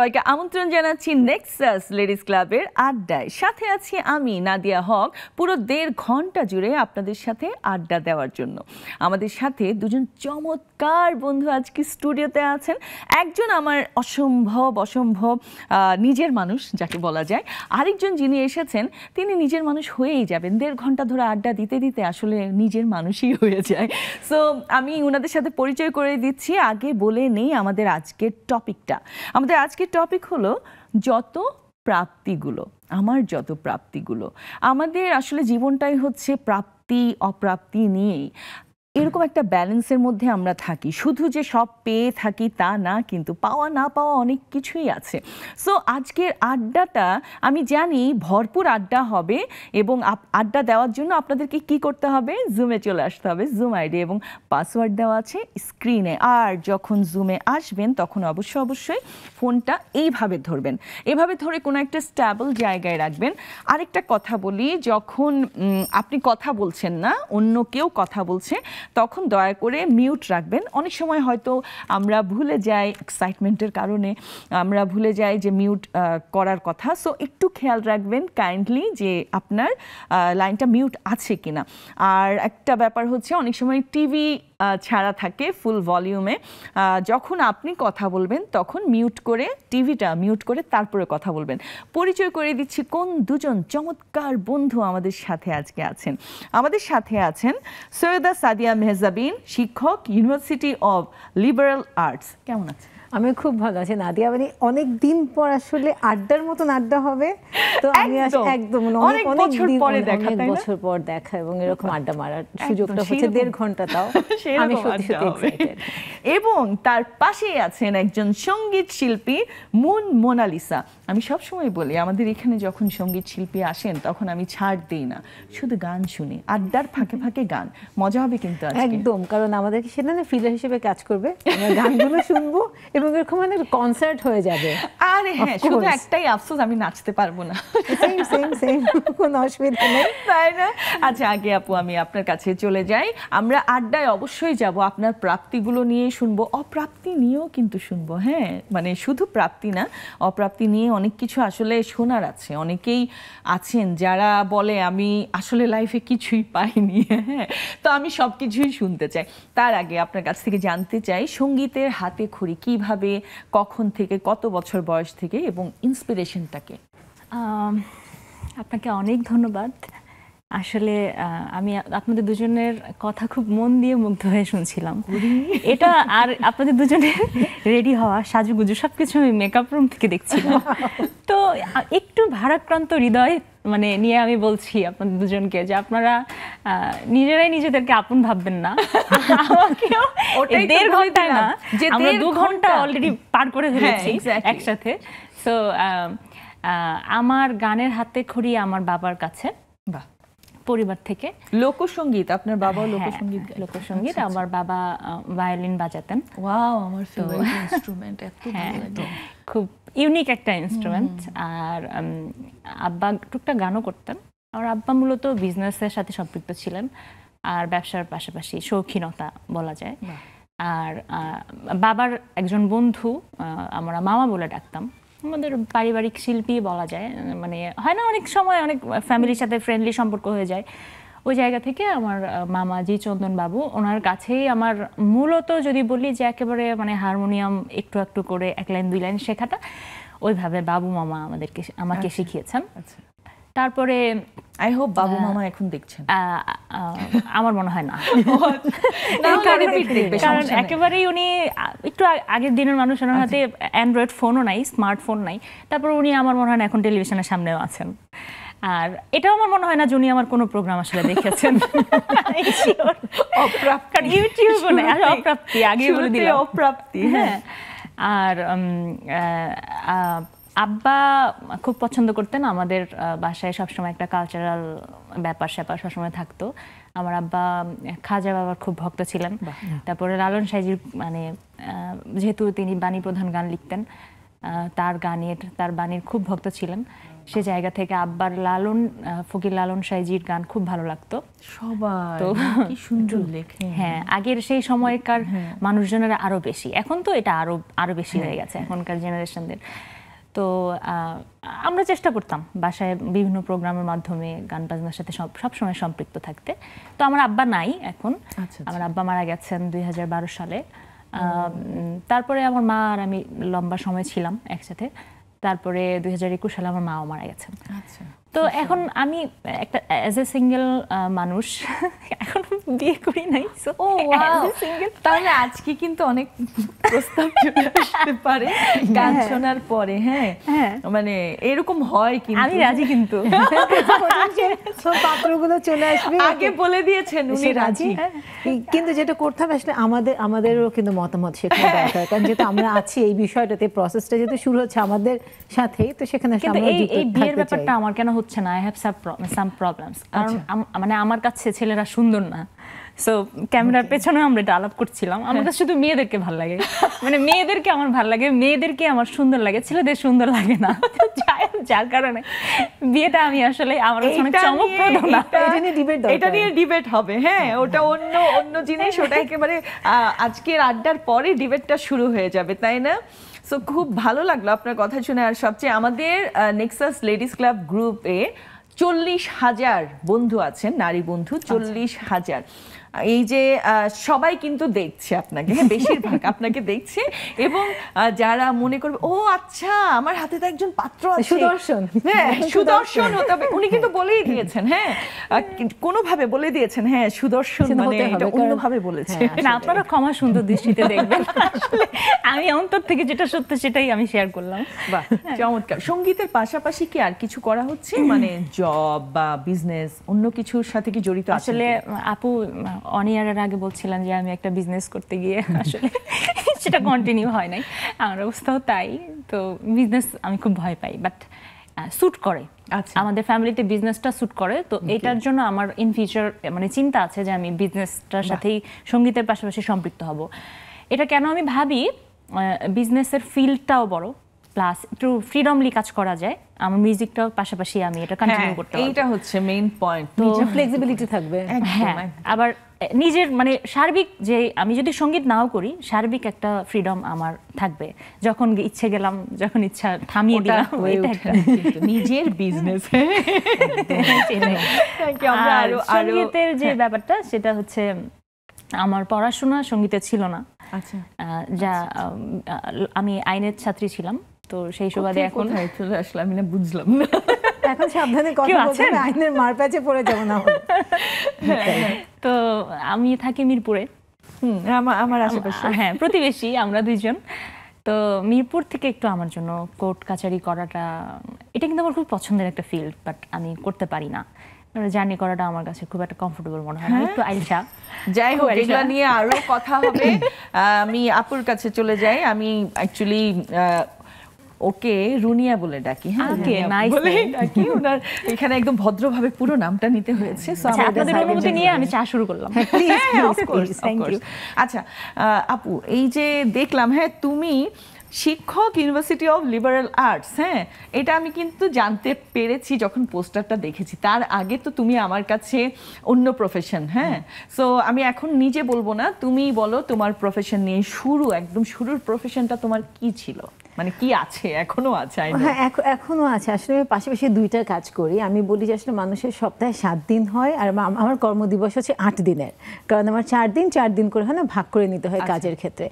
সবাইকে আমন্ত্রণ জানাচ্ছি নেক্সাস লেডিস ক্লাবের আড্ডায়। সাথে আছি আমি নাদিয়া হক, পুরো 1.5 ঘন্টা জুড়ে আপনাদের সাথে আড্ডা দেওয়ার জন্য। আমাদের সাথে দুজন চমৎকার বন্ধু আজকে স্টুডিওতে আছেন। একজন আমার অসম্ভব নিজের মানুষ যাকে বলা যায়, আরেকজন যিনি এসেছেন তিনি নিজের মানুষ হয়েই যাবেন। 1.5 ঘন্টা ধরে আড্ডা দিতে দিতে আসলে নিজের মানুষই হয়ে যায়। সো আমি ওনাদের সাথে পরিচয় করে দিচ্ছি। আগে বলে নেই আমাদের আজকের টপিকটা। আমাদের আজকের টপিক হলো যত প্রাপ্তিগুলো, আমার যত প্রাপ্তিগুলো। আমাদের আসলে জীবনটাই হচ্ছে প্রাপ্তি অপ্রাপ্তি নিয়েই। এরকম একটা ব্যালেন্সের মধ্যে আমরা থাকি। শুধু যে সব পেয়ে থাকি তা না, কিন্তু পাওয়া না পাওয়া অনেক কিছুই আছে। সো আজকের আড্ডাটা আমি জানি ভরপুর আড্ডা হবে, এবং আড্ডা দেওয়ার জন্য আপনাদেরকে কি করতে হবে? জুমে চলে আসতে হবে। জুম আইডি এবং পাসওয়ার্ড দেওয়া আছে স্ক্রিনে। আর যখন জুমে আসবেন তখন অবশ্যই ফোনটা এইভাবে ধরবেন, এভাবে ধরে কোনো একটা স্ট্যাবল জায়গায় রাখবেন। আরেকটা কথা বলি, যখন আপনি কথা বলছেন না, অন্য কেউ কথা বলছে, তখন দয়া করে মিউট রাখবেন। অনেক সময় হয়তো আমরা ভুলে যাই, এক্সাইটমেন্টের কারণে আমরা ভুলে যাই যে মিউট করার কথা। সো একটু খেয়াল রাখবেন কাইন্ডলি যে আপনার লাইনটা মিউট আছে কিনা। আর একটা ব্যাপার হচ্ছে, অনেক সময় টিভি ছাড়া থাকে ফুল ভলিউমে। যখন আপনি কথা বলবেন তখন মিউট করে, টিভিটা মিউট করে তারপরে কথা বলবেন। পরিচয় করে দিচ্ছি কোন দুজন চমৎকার বন্ধু আমাদের সাথে আজকে আছেন। আমাদের সাথে আছেন সৈয়দা সাদিয়া মেহজাবিন, শিক্ষক, ইউনিভার্সিটি অফ লিবারেল আর্টস। কেমন আছেন? আমি খুব ভালো আছি নাদিয়া। মানে অনেক দিন পর আসলে আড্ডার মতন আড্ডা হবে, তো আমি একদম অনেক বছর পর দেখা এবং এরকম আড্ডা মারার সুযোগটা হচ্ছে 1.5 ঘন্টা। তাও আমি সত্যি এক্সাইটেড। এবং তার পাশেই আছেন একজন সঙ্গীত শিল্পী মোনালিসা। আমি সবসময় বলি, আমাদের এখানে যখন সঙ্গীত শিল্পী আসেন তখন আমি ছাড় দিই না, শুধু গান শুনি, আড্ডার ফাঁকে ফাঁকে গান। মজা হবে কিন্তু একদম, কারণ আমাদেরকে সেখানে ফিলার হিসেবে কাজ করবে, আমরা গানগুলো শুনবো এবং এরকম মানে কনসার্ট হয়ে যাবে। আরে হ্যাঁ, শুধু একটাই আফসোস, আমি নাচতে পারবো না। সেম কোনো অসুবিধা নেই, তাই না? আচ্ছা, আগে আপু আমি আপনার কাছে চলে যাই। আমরা আড্ডায় অবশ্যই যাব, আপনার প্রাপ্তিগুলো নিয়ে শুনবো, অপ্রাপ্তি নিয়েও কিন্তু শুনবো। হ্যাঁ, মানে শুধু প্রাপ্তি না, অপ্রাপ্তি নিয়ে অনেক কিছু আসলে শোনার আছে। অনেকেই আছেন যারা বলে আমি আসলে লাইফে কিছুই পাইনি। হ্যাঁ, তো আমি সব কিছুই শুনতে চাই। তার আগে আপনার কাছ থেকে জানতে চাই সঙ্গীতের হাতে খড়ি কিভাবে, কখন থেকে, কত বছর বয়স থেকে, এবং ইন্সপিরেশনটাকে। আপনাকে অনেক ধন্যবাদ। আসলে আমি আপনাদের দুজনের কথা খুব মন দিয়ে মুগ্ধ হয়ে শুনছিলাম। এটা আর আপনাদের দুজনের রেডি হওয়া, সাজুগুজু সবকিছু আমি মেকআপ রুম থেকে দেখছিলাম। তো একটু ভারাক্রান্ত হৃদয় মানে নিয়ে আমি বলছি আপনাদের দুজনকে যে আপনারা নিজেরাই নিজেদেরকে আপন ভাববেন না। আমাকেও 1.5 ঘন্টায় না, আমরা 2 ঘন্টা অলরেডি পার করে ফেলেছি একসাথে। সো আমার গানের হাতে খড়ি আমার বাবার কাছে, পরিবার থেকে। লোকসঙ্গীত, আপনার বাবাও লোকসঙ্গীত? লোকসঙ্গীত। আমার বাবা ভায়োলিন বাজাতেন। ওয়াও, আমার ফেভারিট ইনস্ট্রুমেন্ট। এত ভালো লাগে, খুব ইউনিক একটা ইনস্ট্রুমেন্ট। আর আব্বা টুকটাক গানও করতেন। আমার আব্বা মূলত বিজনেসের সাথে সম্পৃক্ত ছিলেন, আর ব্যবসার পাশাপাশি শৌখিনতা বলা যায়। আর বাবার একজন বন্ধু, আমরা মামা বলে ডাকতাম, আমাদের পারিবারিক শিল্পী বলা যায়। মানে হয় না, অনেক সময় অনেক ফ্যামিলির সাথে ফ্রেন্ডলি সম্পর্ক হয়ে যায়। ওই জায়গা থেকে আমার মামা জি চন্দন বাবু, ওনার কাছেই আমার মূলত যদি বলি যে একেবারে মানে হারমোনিয়াম একটু একটু করে 1 লাইন 2 লাইন শেখাটা, ওইভাবে বাবু মামা আমাকে শিখিয়েছেন। তারপরে আই হোপ বাবু মামা এখন দেখছেন। আমার মনে হয় না, কারণ একেবারেই উনি একটু আগের দিনের মানুষ, ওনার হাতে অ্যান্ড্রয়েড ফোনও নাই, স্মার্টফোন নাই। তারপর উনি আমার মনে হয় না এখন টেলিভিশনের সামনেও আছেন। আর এটাও আমার মনে হয় না উনি আমার কোনো প্রোগ্রাম আসলে দেখেছেন। ইউটিউব অপ্রাপ্তি, আগে বলে দিলাম অপ্রাপ্তি। হ্যাঁ, আর আব্বা খুব পছন্দ করতেন। আমাদের বাসায় সবসময় একটা কালচারাল ব্যাপার স্যাপার সবসময় থাকতো। আমার আব্বা খাজা বাবার খুব ভক্ত ছিলেন। তারপরে লালন সাইজির, মানে যেহেতু তিনি বাণী প্রধান গান লিখতেন, তার বাণীর খুব ভক্ত ছিলেন। সে জায়গা থেকে আব্বার ফকির লালন সাইজির গান খুব ভালো লাগতো সবার। তো কি সুন্দর লেখে। হ্যাঁ, আগের সেই সময়কার মানুষজনেরা আরো বেশি, এখন তো এটা আরো বেশি হয়ে গেছে এখনকার জেনারেশনদের। তো আমরা চেষ্টা করতাম বাসায় বিভিন্ন প্রোগ্রামের মাধ্যমে গান বাজনার সাথে সবসময় সম্পৃক্ত থাকতে। তো আমার আব্বা নাই এখন, আমার আব্বা মারা গেছেন 2012 সালে। তারপরে আমার মা আর আমি লম্বা সময় ছিলাম একসাথে। তারপরে 2021 সালে আমার মাও মারা গেছেন। তো এখন আমি একটা অ্যাজ এ সিঙ্গেল মানুষ, এখন বিয়ে করি নাই। ও সিঙ্গেল, তাহলে আজকে কিন্তু অনেক প্রস্তাব চলে আসতে পারে গান শোনার পরে। হ্যাঁ মানে এরকম হয়, কিন্তু আমি রাজি, কিন্তু পাত্রগুলো চলে আসবে আগে বলে দিয়েছেন উনি রাজি। কিন্তু যেটা করতে হবে আসলে আমাদেরও কিন্তু মতামত শেখানো দরকার, কারণ যেহেতু আমরা আছি এই বিষয়টাতে, প্রসেসটা যেহেতু শুরু হচ্ছে আমাদের সাথেই, তো সেখানে এই বিয়ের ব্যাপারটা আমার কেন হচ্ছে না, আই হ্যাভ সাম প্রবলেমস। কারণ মানে আমার কাছে ছেলেরা সুন্দর না, সো ক্যামেরার পেছনে আমরা এটা আলাপ করছিলাম, আমার কাছে শুধু মেয়েদেরকে ভালো লাগে, মানে মেয়েদেরকে আমার ভালো লাগে, মেয়েদেরকে আমার সুন্দর লাগে, ছেলেদের সুন্দর লাগে না, যার কারণে বিয়েটা আমি আসলে আমার কাছে অনেক চমকপ্রদ না। এটা নিয়ে ডিবেট হবে। হ্যাঁ, ওটা অন্য জিনিস, ওটা একেবারে আজকের আড্ডার পরে ডিবেটটা শুরু হয়ে যাবে, তাই না? সো খুব ভালো লাগলো আপনার কথা শুনে। আর সবচেয়ে আমাদের নেক্সাস লেডিস ক্লাব গ্রুপে 40,000 বন্ধু আছেন, নারী বন্ধু 40,000। এই যে সবাই কিন্তু দেখছে আপনাকে, বেশিরভাগ আপনাকে দেখছে, এবং যারা মনে করবে ও আচ্ছা আমার হাতে তো একজন পাত্র আছে, সুদর্শন, হ্যাঁ সুদর্শন হতে হবে, উনি কিন্তু বলেই দিয়েছেন, হ্যাঁ কোনোভাবে বলে দিয়েছেন, হ্যাঁ সুদর্শন মানে এটা অন্যভাবে বলেছে না। আপনারা ক্ষমা সুন্দর দৃষ্টিতে দেখবেন, আসলে আমি অন্তর থেকে যেটা সত্য সেটাই আমি শেয়ার করলাম। বাহ, চমৎকার। সঙ্গীতের পাশাপাশি কি আর কিছু করা হচ্ছে, মানে জব বা বিজনেস, অন্য কিছুর সাথে কি জড়িত? আসলে আপু অন ইয়ারের আগে বলছিলাম যে আমি একটা বিজনেস করতে গিয়ে আসলে সেটা কন্টিনিউ হয় নাই, আমার অবস্থাও তাই। তো বিজনেস আমি খুব ভয় পাই, বাট স্যুট করে, আমাদের ফ্যামিলিতে বিজনেসটা স্যুট করে। তো এটার জন্য আমার ইন ফিউচার মানে চিন্তা আছে যে আমি বিজনেসটার সাথেই সঙ্গীতের পাশাপাশি সম্পৃক্ত হব। এটা কেন আমি ভাবি, বিজনেসের ফিল্ডটাও বড়, প্লাস একটু ফ্রিডমলি কাজ করা যায়, আমার মিউজিকটাও পাশাপাশি আমি এটা কন্টিনিউ করতে পারবো। এইটা হচ্ছে মেইন পয়েন্ট, তো ফ্লেক্সিবিলিটি থাকবে। হ্যাঁ, আবার নিজের মানে সার্বিক, যে আমি যদি সঙ্গীত নাও করি, সার্বিক একটা ফ্রিডম আমার থাকবে, যখন ইচ্ছে গেলাম, যখন ইচ্ছা থামিয়ে দিলাম, এটা একটা নিজের বিজনেস। সঙ্গীতের যে ব্যাপারটা সেটা হচ্ছে আমার পড়াশোনা সঙ্গীতে ছিল না। আচ্ছা, যা আমি আইনের ছাত্রী ছিলাম, তো সেই সুবাদে এখন চলে আসলে আমি না বুঝলাম না। এখন সাবধানে কথা বলতে হবে, আইনের মারপ্যাচে পড়ে যাব না। তো আমি থাকি মিরপুরে, আমার আশেপাশে, হ্যাঁ প্রতিবেশী আমরা দুইজন। তো মিরপুর থেকে একটু আমার জন্য কোর্ট কাচারি করাটা, এটা কিন্তু আমার খুব পছন্দের একটা ফিল্ড, বাট আমি করতে পারি না। জার্নি করাটা আমার কাছে খুব একটা কমফোর্টেবল মনে হয় না, একটু আইলসা। যাই হোক, এগুলো নিয়ে আরো কথা হবে। আমি আপুর কাছে চলে যাই। আমি অ্যাকচুয়ালি ওকে রুনিয়া বলে ডাকি, হ্যাঁ ডাকি, ওনার এখানে একদম ভদ্রভাবে পুরো নামটা নিতে হয়েছে। আপনাদের অনুমতি নিয়ে আমি চা শুরু করলাম। আচ্ছা আপু, এই যে দেখলাম, হ্যাঁ তুমি শিক্ষক, ইউনিভার্সিটি অফ লিবারেল আর্টস, হ্যাঁ এটা আমি কিন্তু জানতে পেরেছি যখন পোস্টারটা দেখেছি। তার আগে তো তুমি আমার কাছে অন্য প্রফেশন, হ্যাঁ সো আমি এখন নিজে বলবো না, তুমি বলো তোমার প্রফেশন নিয়ে একদম শুরুর প্রফেশনটা তোমার কি ছিল, মানে কি আছে, এখনো আছে? হ্যাঁ এখনো আছে। আসলে পাশাপাশি দুইটা কাজ করি। আমি বলি যে আসলে মানুষের সপ্তাহে 7 দিন হয়, আর আমার কর্মদিবস হচ্ছে 8 দিনের, কারণ আমার 4 দিন করে হয় না, ভাগ করে নিতে হয় কাজের ক্ষেত্রে।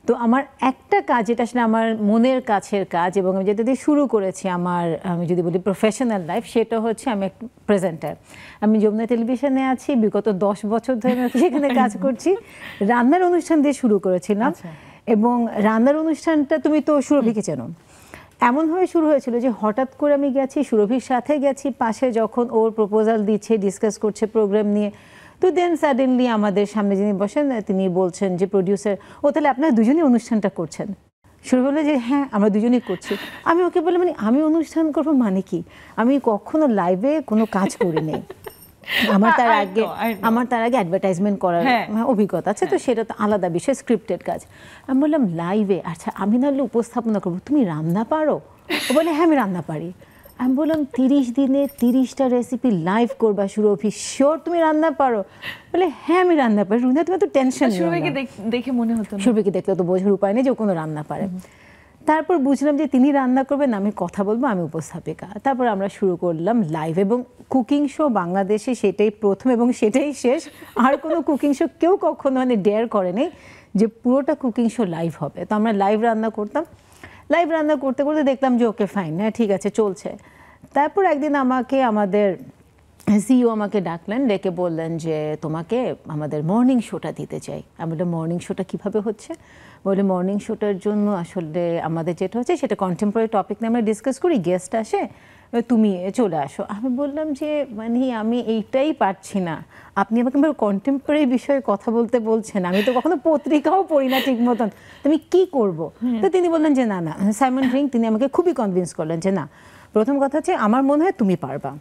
তো আমার একটা কাজ, এটা আসলে আমার মনের কাছের কাজ, এবং আমি যেটা দিয়ে শুরু করেছি আমি যদি বলি প্রফেশনাল লাইফ, সেটা হচ্ছে আমি একটা প্রেজেন্টার। আমি যমুনা টেলিভিশনে আছি, বিগত 10 বছর ধরে সেখানে কাজ করছি। রান্নার অনুষ্ঠান দিয়ে শুরু করেছিলাম, এবং রান্নার অনুষ্ঠানটা তুমি তো সুরভিকে চেনো, এমনভাবে শুরু হয়েছিল যে হঠাৎ করে আমি গেছি, সুরভির সাথে গেছি পাশে, যখন ওর প্রপোজাল দিচ্ছে, ডিসকাস করছে প্রোগ্রাম নিয়ে। তো দেন সাডেনলি আমাদের সামনে যিনি বসেন তিনি বলছেন যে প্রডিউসার, ও তাহলে আপনারা দুজনেই অনুষ্ঠানটা করছেন? শুরু হলো যে হ্যাঁ আমরা দুজনেই করছি। আমি ওকে বললাম, মানে আমি অনুষ্ঠান করবো মানে কি? আমি কখনো লাইভে কোনো কাজ করিনি, আমার তার আগে অ্যাডভার্টাইজমেন্ট করার অভিজ্ঞতা আছে, তো সেটা তো আলাদা বিষয়, স্ক্রিপ্টেড কাজ। আমি বললাম লাইভে, আচ্ছা আমি নাহলে উপস্থাপনা করবো, তুমি রান্না পারো? ও বলে হ্যাঁ আমি রান্না পারি। আমি বললাম 30 দিনে 30টা রেসিপি লাইভ করবা সুরভি, শিওর তুমি রান্না পারো? বলে হ্যাঁ আমি রান্না পারি। রুনা তুমি তো টেনশন, সুরভিকে দেখে মনে হতো না, সুরভিকে দেখলে তো বোঝার উপায় নেই যে ও কোনো রান্না পারে। তারপর বুঝলাম যে তিনি রান্না করবেন, আমি কথা বলবো, আমি উপস্থাপিকা। তারপর আমরা শুরু করলাম লাইভ, এবং কুকিং শো বাংলাদেশে সেটাই প্রথম এবং সেটাই শেষ। আর কোনো কুকিং শো কেউ কখনো মানে ডেয়ার করেনি যে পুরোটা কুকিং শো লাইভ হবে। তো আমরা লাইভ রান্না করতাম। লাইভ রান্না করতে করতে দেখলাম যে ওকে ফাইন, হ্যাঁ ঠিক আছে চলছে। তারপর একদিন আমাকে আমাদের সিইও আমাকে ডাকলেন, ডেকে বললেন যে তোমাকে আমাদের মর্নিং শোটা দিতে চাই। আমি বললাম মর্নিং শোটা কীভাবে হচ্ছে? বলে মর্নিং শোটার জন্য আসলে আমাদের যেটা হচ্ছে সেটা কন্টেম্পোরারি টপিক নিয়ে আমরা ডিসকাস করি, গেস্ট আসে, তুমি চলে আসো। আমি বললাম যে মানে আমি এইটাই পারছি না, আপনি আমাকে কন্টেম্পোরারি বিষয়ে কথা বলতে বলছেন, আমি তো কখনো পত্রিকাও পড়ি না ঠিক মতন, তুমি কী করবো? তো তিনি বললেন যে না না, সাইমন রিং তিনি আমাকে খুবই কনভিন্স করলেন যে না, প্রথম কথা হচ্ছে আমার মনে হয় তুমি পারবা।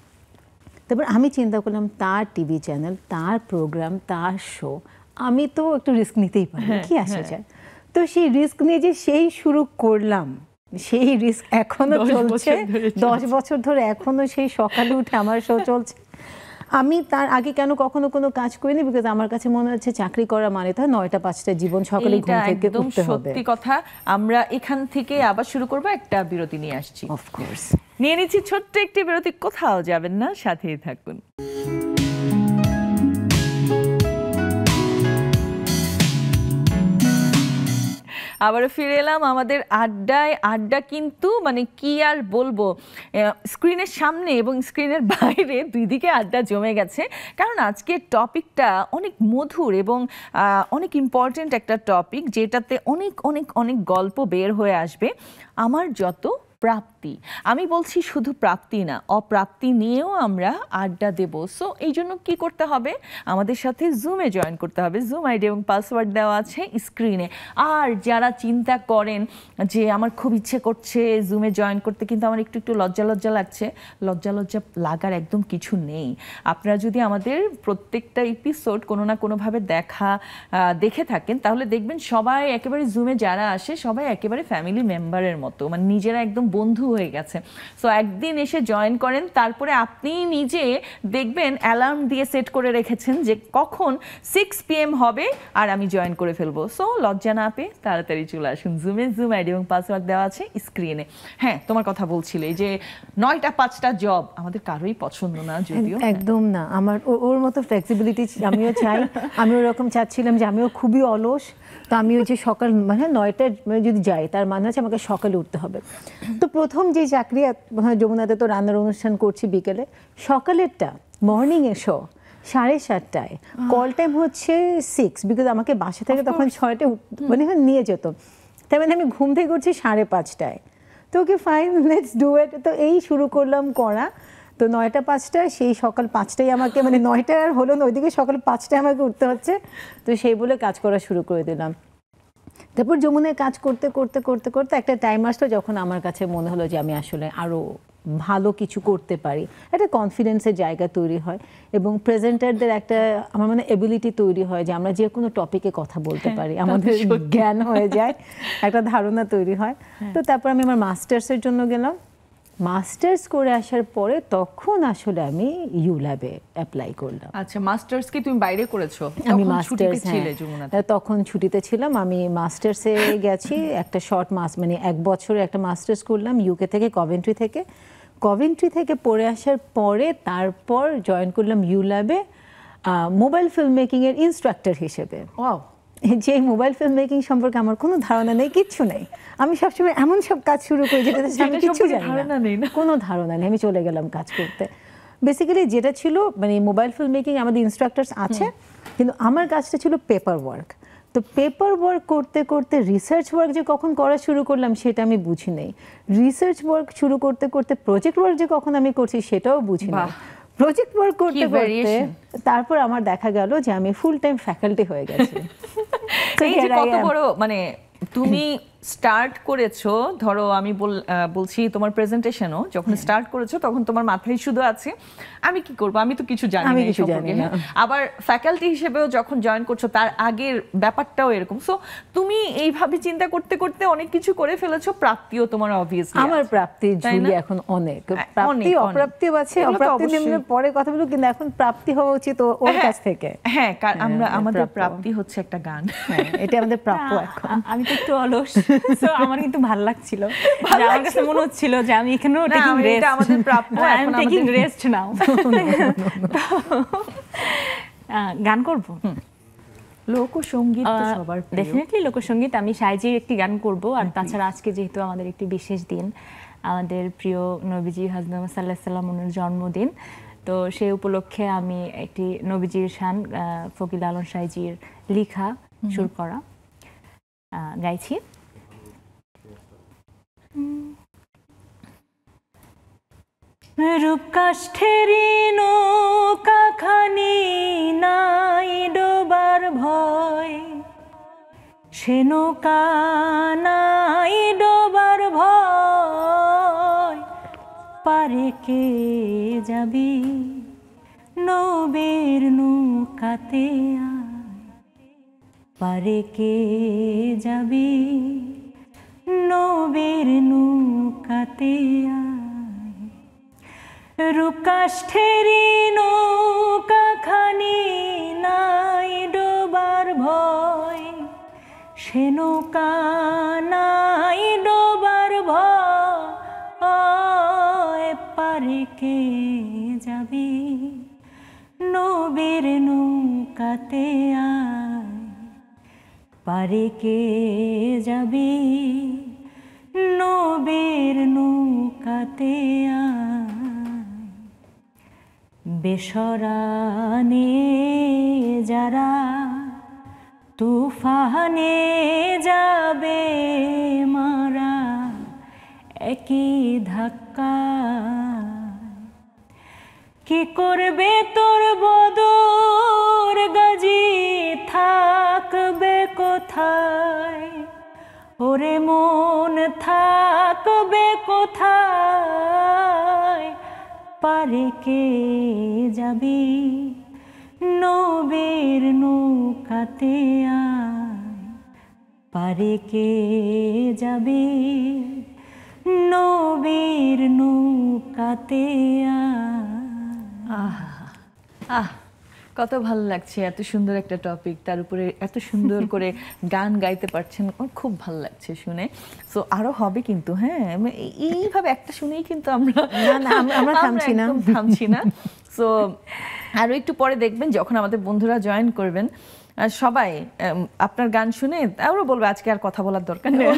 তারপর আমি চিন্তা করলাম তার টিভি চ্যানেল, তার প্রোগ্রাম, তার শো, আমি তো একটু রিস্ক নিতেই পারি, কি আসা যায়। তো সেই রিস্ক নিয়ে যে সেই শুরু করলাম, সেই রিস্ক এখনো চলছে 10 বছর ধরে, এখনো সেই সকালে উঠে আমার শো চলছে। আমি তার আগে কেন কখনো কোনো কাজ করিনি, বিকজ আমার কাছে মনে হচ্ছে চাকরি করা মানে তো 9টা 5টা জীবন সকালে ঘুম থেকে উঠতে হবে। সত্যি কথা। আমরা এখান থেকে আবার শুরু করব, একটা বিরতি নিয়ে আসছি। অফকোর্স নিয়ে নিচ্ছি ছোট্ট একটি বিরতি, কোথাও যাবেন না, সাথেই থাকুন। আবারও ফিরে এলাম আমাদের আড্ডায়। আড্ডা কিন্তু মানে কি আর বলবো, স্ক্রিনের সামনে এবং স্ক্রিনের বাইরে দুই দিকে আড্ডা জমে গেছে। কারণ আজকের টপিকটা অনেক মধুর এবং অনেক ইম্পর্টেন্ট একটা টপিক, যেটাতে অনেক অনেক অনেক গল্প বের হয়ে আসবে। আমার যত প্রাপ্তি, আমি বলছি শুধু প্রাপ্তি না, অপ্রাপ্তি নিয়েও আমরা আড্ডা দেব। সো এই জন্য কী করতে হবে, আমাদের সাথে জুমে জয়েন করতে হবে। জুম আইডি এবং পাসওয়ার্ড দেওয়া আছে স্ক্রিনে। আর যারা চিন্তা করেন যে আমার খুব ইচ্ছে করছে জুমে জয়েন করতে, কিন্তু আমার একটু একটু লজ্জা লজ্জা লাগছে, লজ্জা লাগার একদম কিছু নেই। আপনারা যদি আমাদের প্রত্যেকটা এপিসোড কোনো না কোনোভাবে দেখে থাকেন, তাহলে দেখবেন সবাই একেবারে জুমে যারা আসে সবাই একেবারে ফ্যামিলি মেম্বারের মতো, মানে নিজেরা একদম বন্ধু হয়ে গেছে। সো একদিন এসে জয়েন করেন, তারপরে আপনি নিজে দেখবেন অ্যালার্ম দিয়ে সেট করে রেখেছেন যে কখন 6 PM হবে আর আমি জয়েন করে ফেলবো। সো লজ্জা না পেয়ে তাড়াতাড়ি চলে আসুন জুমে। জুম আইডি এবং পাসওয়ার্ড দেওয়া আছে স্ক্রিনে। হ্যাঁ, তোমার কথা বলছিলে যে 9টা 5টা জব আমাদের কারোই পছন্দ না, যদিও একদম না। আমার ওর মতো ফ্লেক্সিবিলিটি আমিও চাই। আমি ওরকম চাচ্ছিলাম যে আমিও খুবই অলস, তো আমি ওই যে সকাল মানে 9টায় যদি যাই তার মানে হচ্ছে আমাকে সকালে উঠতে হবে। তো প্রথম যে চাকরি, যমুনাতে তো রান্নার অনুষ্ঠান করছি বিকেলে, সকালেরটা মর্নিংয়ে শো 7:30টায়, কল টাইম হচ্ছে 6, বিকজ আমাকে বাসা থেকে তখন 6টায় মানে নিয়ে যেত। তার মানে আমি ঘুম থেকে করছি 5:30টায়। তো okay fine, let's do it. তো এই শুরু করলাম করা। তো 9টা 5টায়, সেই সকাল 5টায় আমাকে মানে 9টায় আর হলো না, ওইদিকে সকাল 5টায় আমাকে উঠতে হচ্ছে। তো সেই বলে কাজ করা শুরু করে দিলাম। তারপর যমুনায় কাজ করতে করতে করতে করতে একটা টাইম আসলো যখন আমার কাছে মনে হলো যে আমি আসলে আরও ভালো কিছু করতে পারি, একটা কনফিডেন্সের জায়গা তৈরি হয় এবং প্রেজেন্টারদের একটা আমার মানে এবিলিটি তৈরি হয় যে আমরা যে কোনো টপিকে কথা বলতে পারি, আমাদের জ্ঞান হয়ে যায়, একটা ধারণা তৈরি হয়। তো তারপর আমি আমার মাস্টার্সের জন্য গেলাম। মাস্টার্স করে আসার পরে তখন আসলে আমি ইউল্যাবে অ্যাপ্লাই করলাম। আচ্ছা, মাস্টার্স কি তুমি বাইরে করেছো? আমি মাস্টার্স তখন ছুটিতে ছিলাম। আমি মাস্টার্সে গেছি, একটা শর্ট মানে 1 বছরের একটা মাস্টার্স করলাম ইউকে থেকে, কভেন্ট্রি থেকে পড়ে আসার পরে তারপর জয়েন করলাম ইউল্যাবে মোবাইল ফিল্ম মেকিংয়ের ইনস্ট্রাক্টর হিসেবে। ওয়াও! যে মোবাইল ফিল্ম মেকিং সম্পর্কে আমার কোনো ধারণা নেই, কিচ্ছু নেই। আমি সবসময় এমন সব কাজ শুরু করি যেটাতে আমি কিছু জানি না, কোনো ধারণা নেই। আমি চলে গেলাম কাজ করতে। বেসিক্যালি যেটা ছিল মানে মোবাইল ফিল্ম মেকিং আমাদের ইনস্ট্রাক্টরস আছে, কিন্তু আমার কাজটা ছিল পেপার ওয়ার্ক। তো পেপার ওয়ার্ক করতে করতে রিসার্চ ওয়ার্ক যে কখন করা শুরু করলাম সেটা আমি বুঝি নেই। রিসার্চ ওয়ার্ক শুরু করতে করতে প্রজেক্ট ওয়ার্ক যে কখন আমি করছি সেটাও বুঝি না। প্রজেক্ট ওয়ার্ক করতে করতে তারপর আমার দেখা গেল যে আমি ফুল টাইম ফ্যাকাল্টি হয়ে গেছি। এই যে কত বড় মানে তুমি স্টার্ট করেছো, ধরো আমি বলছি তোমার প্রেজেন্টেশনও যখন স্টার্ট করেছো তখন তোমার মাথায় শুধু আছে আমি কি করব, আমি তো কিছু জানি না এই সম্পর্কে। আবার ফ্যাকাল্টি হিসেবেও যখন জয়েন করছো তার আগের ব্যাপারটাও এরকম। সো তুমি এইভাবে চিন্তা করতে করতে অনেক কিছু করে ফেলেছো। প্রাপ্তিও তোমার অবভিয়াসলি, আমার প্রাপ্তির ঝুলি এখন অনেক, প্রাপ্তি অপ্রাপ্তিও আছে, অপ্রাপ্তি নিয়ে পরে কথা বলবো, কিন্তু এখন প্রাপ্তি হওয়া উচিত ওর কাছ থেকে। হ্যাঁ, কারণ আমাদের প্রাপ্তি হচ্ছে একটা গান, এটা আমাদের প্রাপ্য। এখন আমি তো একটু অলস, সো আমার কিন্তু ভালো লাগছিল, আমার কাছে মনে হচ্ছিল যে আমি এখানেও টেকিং রেস্ট, এটা আমাদের প্রাপ্য, আই এম টেকিং রেস্ট নাও। গান করব লোকসঙ্গীত তো সবার প্রিয়। ডেফিনেটলি লোকসঙ্গীত। আমি সাইজির একটি গান করব, আর তাছাড়া আজকে যেহেতু আমাদের একটি বিশেষ দিন, আমাদের প্রিয় নবীজি হযরত মুহাম্মদ সাল্লাল্লাহু আলাইহি ওয়াসাল্লামের জন্মদিন, তো সেই উপলক্ষে আমি একটি নবীজির শান ফকির লালন সাইজির লেখা সুর করা গাইছি। রূপকাষ্ঠেরি নৌকাখানি নাই ডোবার ভয়, সে নৌকা নাই ডোবার ভয়, পারে কে যাবি নবীর নৌকাতে আয়, পারে কে যাবি নবীর নৌকাতে আয়। রূপকাষ্ঠেরি নৌকাখানি নাই ডোবার ভয়, সে নৌকা নাই ডোবার ভয়, পারে কে যাবি নবীর নৌকাতে আয়, পারে কে যাবি নবীর নৌকাতে আয়। বেসরানে যারা তুফানে যাবে মারা, একই ধাক্কা কি করবে তোর বদর গাজী, থাকবে কোথায় ওরে মন, থাকবে কোথায়, পারে কে যাবি নবীর নৌকাতে আয়, পারে কে যাবি নবীর নৌকাতে আয়। কত ভালো লাগছে, এত সুন্দর একটা টপিক, তার উপরে এত সুন্দর করে গান গাইতে পারছেন, খুব ভালো লাগছে শুনে। সো আরো হবে কিন্তু, হ্যাঁ এইভাবে একটা শুনেই কিন্তু আমরা থামছি না। সো আরো একটু পরে দেখবেন যখন আমাদের বন্ধুরা জয়েন করবেন, সবাই আপনার গান শুনে আরো বলবে আজকে আর কথা বলার দরকার নেই,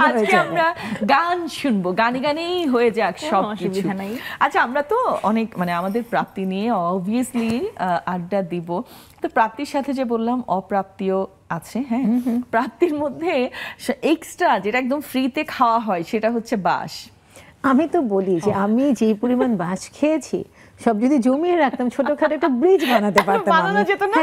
আজকে আমরা গান শুনবো, গানে গানেই হয়ে যাক সব কিছু। আচ্ছা, আমরা তো অনেক মানে আমাদের প্রাপ্তি নিয়ে অবভিয়াসলি আড্ডা দিব, তো প্রাপ্তির সাথে যে বললাম অপ্রাপ্তিও আছে। হ্যাঁ, প্রাপ্তির মধ্যে এক্সট্রা যেটা একদম ফ্রিতে খাওয়া হয় সেটা হচ্ছে বাঁশ। আমি তো বলি যে আমি যে পরিমাণ বাঁশ খেয়েছি সব যদি জমিয়ে রাখতাম ছোটখাটো একটা ব্রিজ বানাতে পারতাম। বানানো যেত না,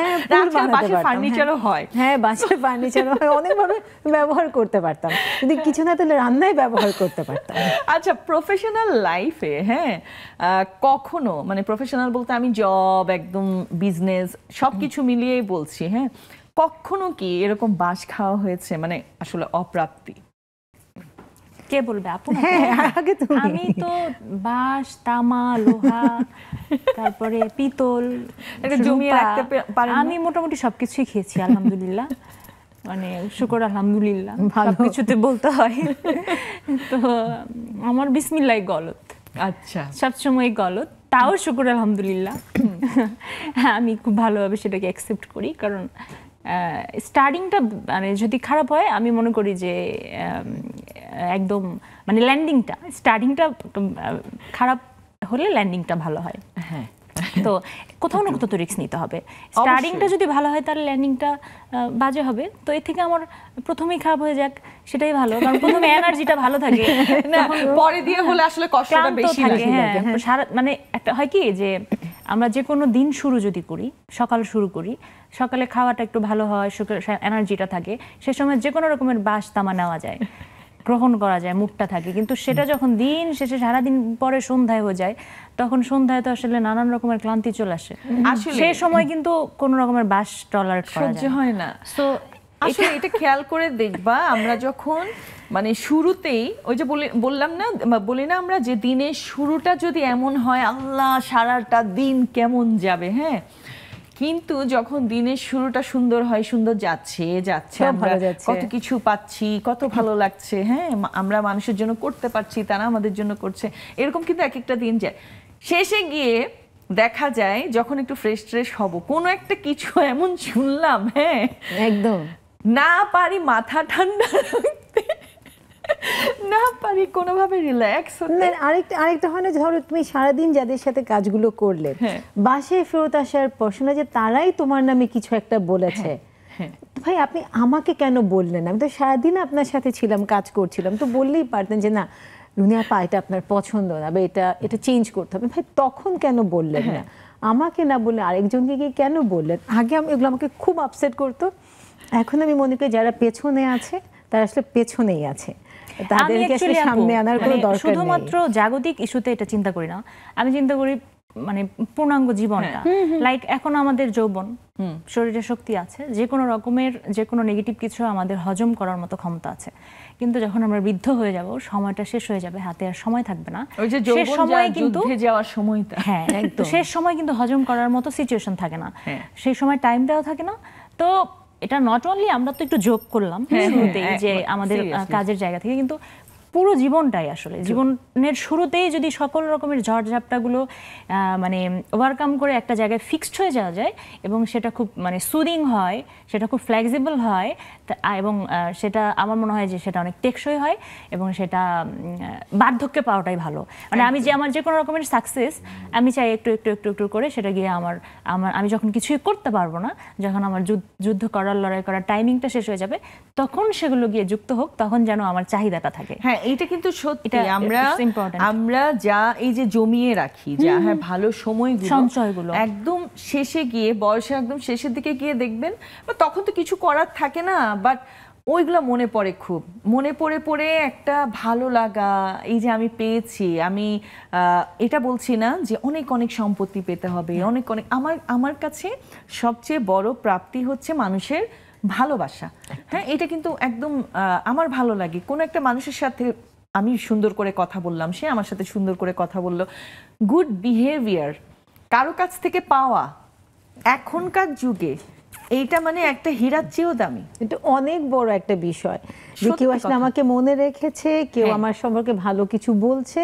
বাঁশের ফার্নিচারও হয়। হ্যাঁ, বাঁশের ফার্নিচারও হয়, অনেকভাবে ব্যবহার করতে পারতাম, যদি কিছু না তাহলে রান্নায় ব্যবহার করতে পারতাম। আচ্ছা, প্রফেশনাল লাইফে হ্যাঁ কখনো মানে প্রফেশনাল বলতে আমি জব একদম বিজনেস সবকিছু মিলিয়েই বলছি, হ্যাঁ কখনো কি এরকম বাঁশ খাওয়া হয়েছে, মানে আসলে অপ্রাপ্তি? কে বলবে আপু? আগে তুমি। আমি তো বাঁশ, তামা, লোহা, তারপরে পিতল, জমিয়ে রাখতে পারেন? আমি মোটামুটি সবকিছুই খেয়েছি আলহামদুলিল্লাহ, মানে শুকর আলহামদুলিল্লাহ, সবকিছুতে বলতে হয়। তো আমার বিসমিল্লাহ গলত, আচ্ছা সবসময় গলত, তাও শুকর আলহামদুলিল্লাহ। আমি খুব ভালোভাবে সেটাকে অ্যাকসেপ্ট করি, কারণ স্টার্টিংটা মানে যদি খারাপ হয় আমি মনে করি যে একদম মানে ল্যান্ডিংটা, স্টার্টিংটা খারাপ হলে ল্যান্ডিংটা ভালো হয়। হ্যাঁ, তো কোথাও না কোথাও তো রিস্ক নিতে হবে। স্টার্টিংটা যদি ভালো হয় তাহলে ল্যান্ডিংটা বাজে হবে। তো এর থেকে আমার প্রথমেই খারাপ হয়ে যাক সেটাই ভালো, কারণ প্রথমে এনার্জিটা ভালো থাকে, পরে দিয়ে হলে আসলে কষ্টটা বেশি লাগে। হ্যাঁ, সারা মানে একটা হয় কি যে আমরা যে কোনো দিন শুরু যদি করি, সকাল শুরু করি, সকালে খাওয়াটা একটু ভালো হয়, এনার্জিটা থাকে, সে সময় যে কোনো রকমের বাঁশ তামা নেওয়া যায়, গ্রহণ করা যায়, মুখটা থাকে। কিন্তু সেটা যখন দিন শেষে সারাদিন পরে সন্ধ্যায় হয়ে যায়, তখন সন্ধ্যায় তো আসলে নানান রকমের ক্লান্তি চলে আসে, সেই সময় কিন্তু কোনো রকমের বাঁশ টলারেট করা হয় না। তো আসলে এটা খেয়াল করে দেখবা, আমরা যখন মানে শুরুতেই ওই যে বললাম না, বলি না আমরা যে দিনের শুরুটা যদি এমন হয় আল্লাহ সারাটা দিন কেমন যাবে, হ্যাঁ কিন্তু যখন দিনের শুরুটা সুন্দর হয়, সুন্দর যাচ্ছে আমরা কত কিছু পাচ্ছি, কত ভালো লাগছে, হ্যাঁ আমরা মানুষের জন্য করতে পারছি, তারা আমাদের জন্য করছে, এরকম কিন্তু এক একটা দিন যায়। শেষে গিয়ে দেখা যায় যখন একটু ফ্রেশ হব, কোনো একটা কিছু এমন শুনলাম, হ্যাঁ একদম না পারি মাথা ঠান্ডা রাখতে, না পারি কোনোভাবে রিল্যাক্স হতে। আরেকটা হয় না, ধরো তুমি সারাদিন যাদের সাথে কাজগুলো করলে বাসায় ফেরত আসার পর শোনা যে তারাই তোমার নামে কিছু একটা বলেছে, ভাই আপনি আমাকে কেন বললেন? আমি তো সারাদিন আপনার সাথে ছিলাম, কাজ করছিলাম, তো বললেই পারতেন যে না রুনি আপা এটা আপনার পছন্দ না বা এটা চেঞ্জ করতে হবে। ভাই তখন কেন বললেন না? আমাকে না বললে আরেকজনকে গিয়ে কেন বললেন? আগে এগুলো আমাকে খুব আপসেট করতো। এখন আমি মনে করি যারা পেছনে আছে তারা আসলে পেছনেই আছে, তাদেরকে আসলে সামনে আনার কোনো দরকার নেই। শুধুমাত্র জাগতিক ইস্যুতে এটা চিন্তা করি না, আমি চিন্তা করি মানে পূর্ণাঙ্গ জীবনটা। লাইক এখন আমাদের যৌবন, শরীরে শক্তি আছে, যে কোনো রকমের যে কোনো নেগেটিভ কিছু আমাদের হজম করার মতো ক্ষমতা আছে। কিন্তু যখন আমরা বৃদ্ধ হয়ে যাব, সময়টা শেষ হয়ে যাবে, হাতে আর সময় থাকবে না। শেষ সময় কিন্তু যাওয়ার সময়টা, হ্যাঁ একদম শেষ সময় কিন্তু হজম করার মতো সিচুয়েশন থাকে না, সেই সময় টাইমটাও থাকে না। তো এটা নট অনলি আমরা তো একটু জোক করলাম শুরুতেই যে আমাদের কাজের জায়গা থেকে, কিন্তু পুরো জীবনটাই আসলে জীবনের শুরুতেই যদি সকল রকমের ঝড়ঝাপটাগুলো মানে ওভারকাম করে একটা জায়গায় ফিক্সড হয়ে যাওয়া যায় এবং সেটা খুব মানে সুদিং হয়, সেটা খুব ফ্লেক্সিবল হয়, এবং সেটা আমার মনে হয় যে সেটা অনেক টেকসই হয় এবং সেটা বার্ধক্যে পাওয়াটাই ভালো। মানে আমি আমার যে কোনো রকমের সাকসেস আমি চাই একটু একটু একটু একটু করে সেটা গিয়ে আমি যখন কিছুই করতে পারবো না, যখন আমার যুদ্ধ করার লড়াই করার টাইমিংটা শেষ হয়ে যাবে, তখন সেগুলো গিয়ে যুক্ত হোক, তখন যেন আমার চাহিদাটা থাকে। হ্যাঁ এটা কিন্তু সত্যি, আমরা যা এই যে জমিয়ে রাখি, যা হ্যাঁ ভালো সঞ্চয়গুলো একদম শেষে গিয়ে, বয়সে একদম শেষের দিকে গিয়ে দেখবেন তখন তো কিছু করার থাকে না, বাট ওইগুলো মনে পড়ে, খুব মনে পড়ে একটা ভালো লাগা, এই যে আমি পেয়েছি। আমি এটা বলছি না যে অনেক অনেক সম্পত্তি পেতে হবে, অনেক অনেক, আমার কাছে সবচেয়ে বড় প্রাপ্তি হচ্ছে মানুষের ভালোবাসা। হ্যাঁ এটা কিন্তু একদম আমার ভালো লাগে। কোনো একটা মানুষের সাথে আমি সুন্দর করে কথা বললাম, সে আমার সাথে সুন্দর করে কথা বললো, গুড বিহেভিয়ার কারো কাছ থেকে পাওয়া এখনকার যুগে এইটা মানে একটা হীরার চেয়েও দামি। এটা অনেক বড় একটা বিষয় যে কেউ আসলে আমাকে মনে রেখেছে, কেউ আমার সম্পর্কে ভালো কিছু বলছে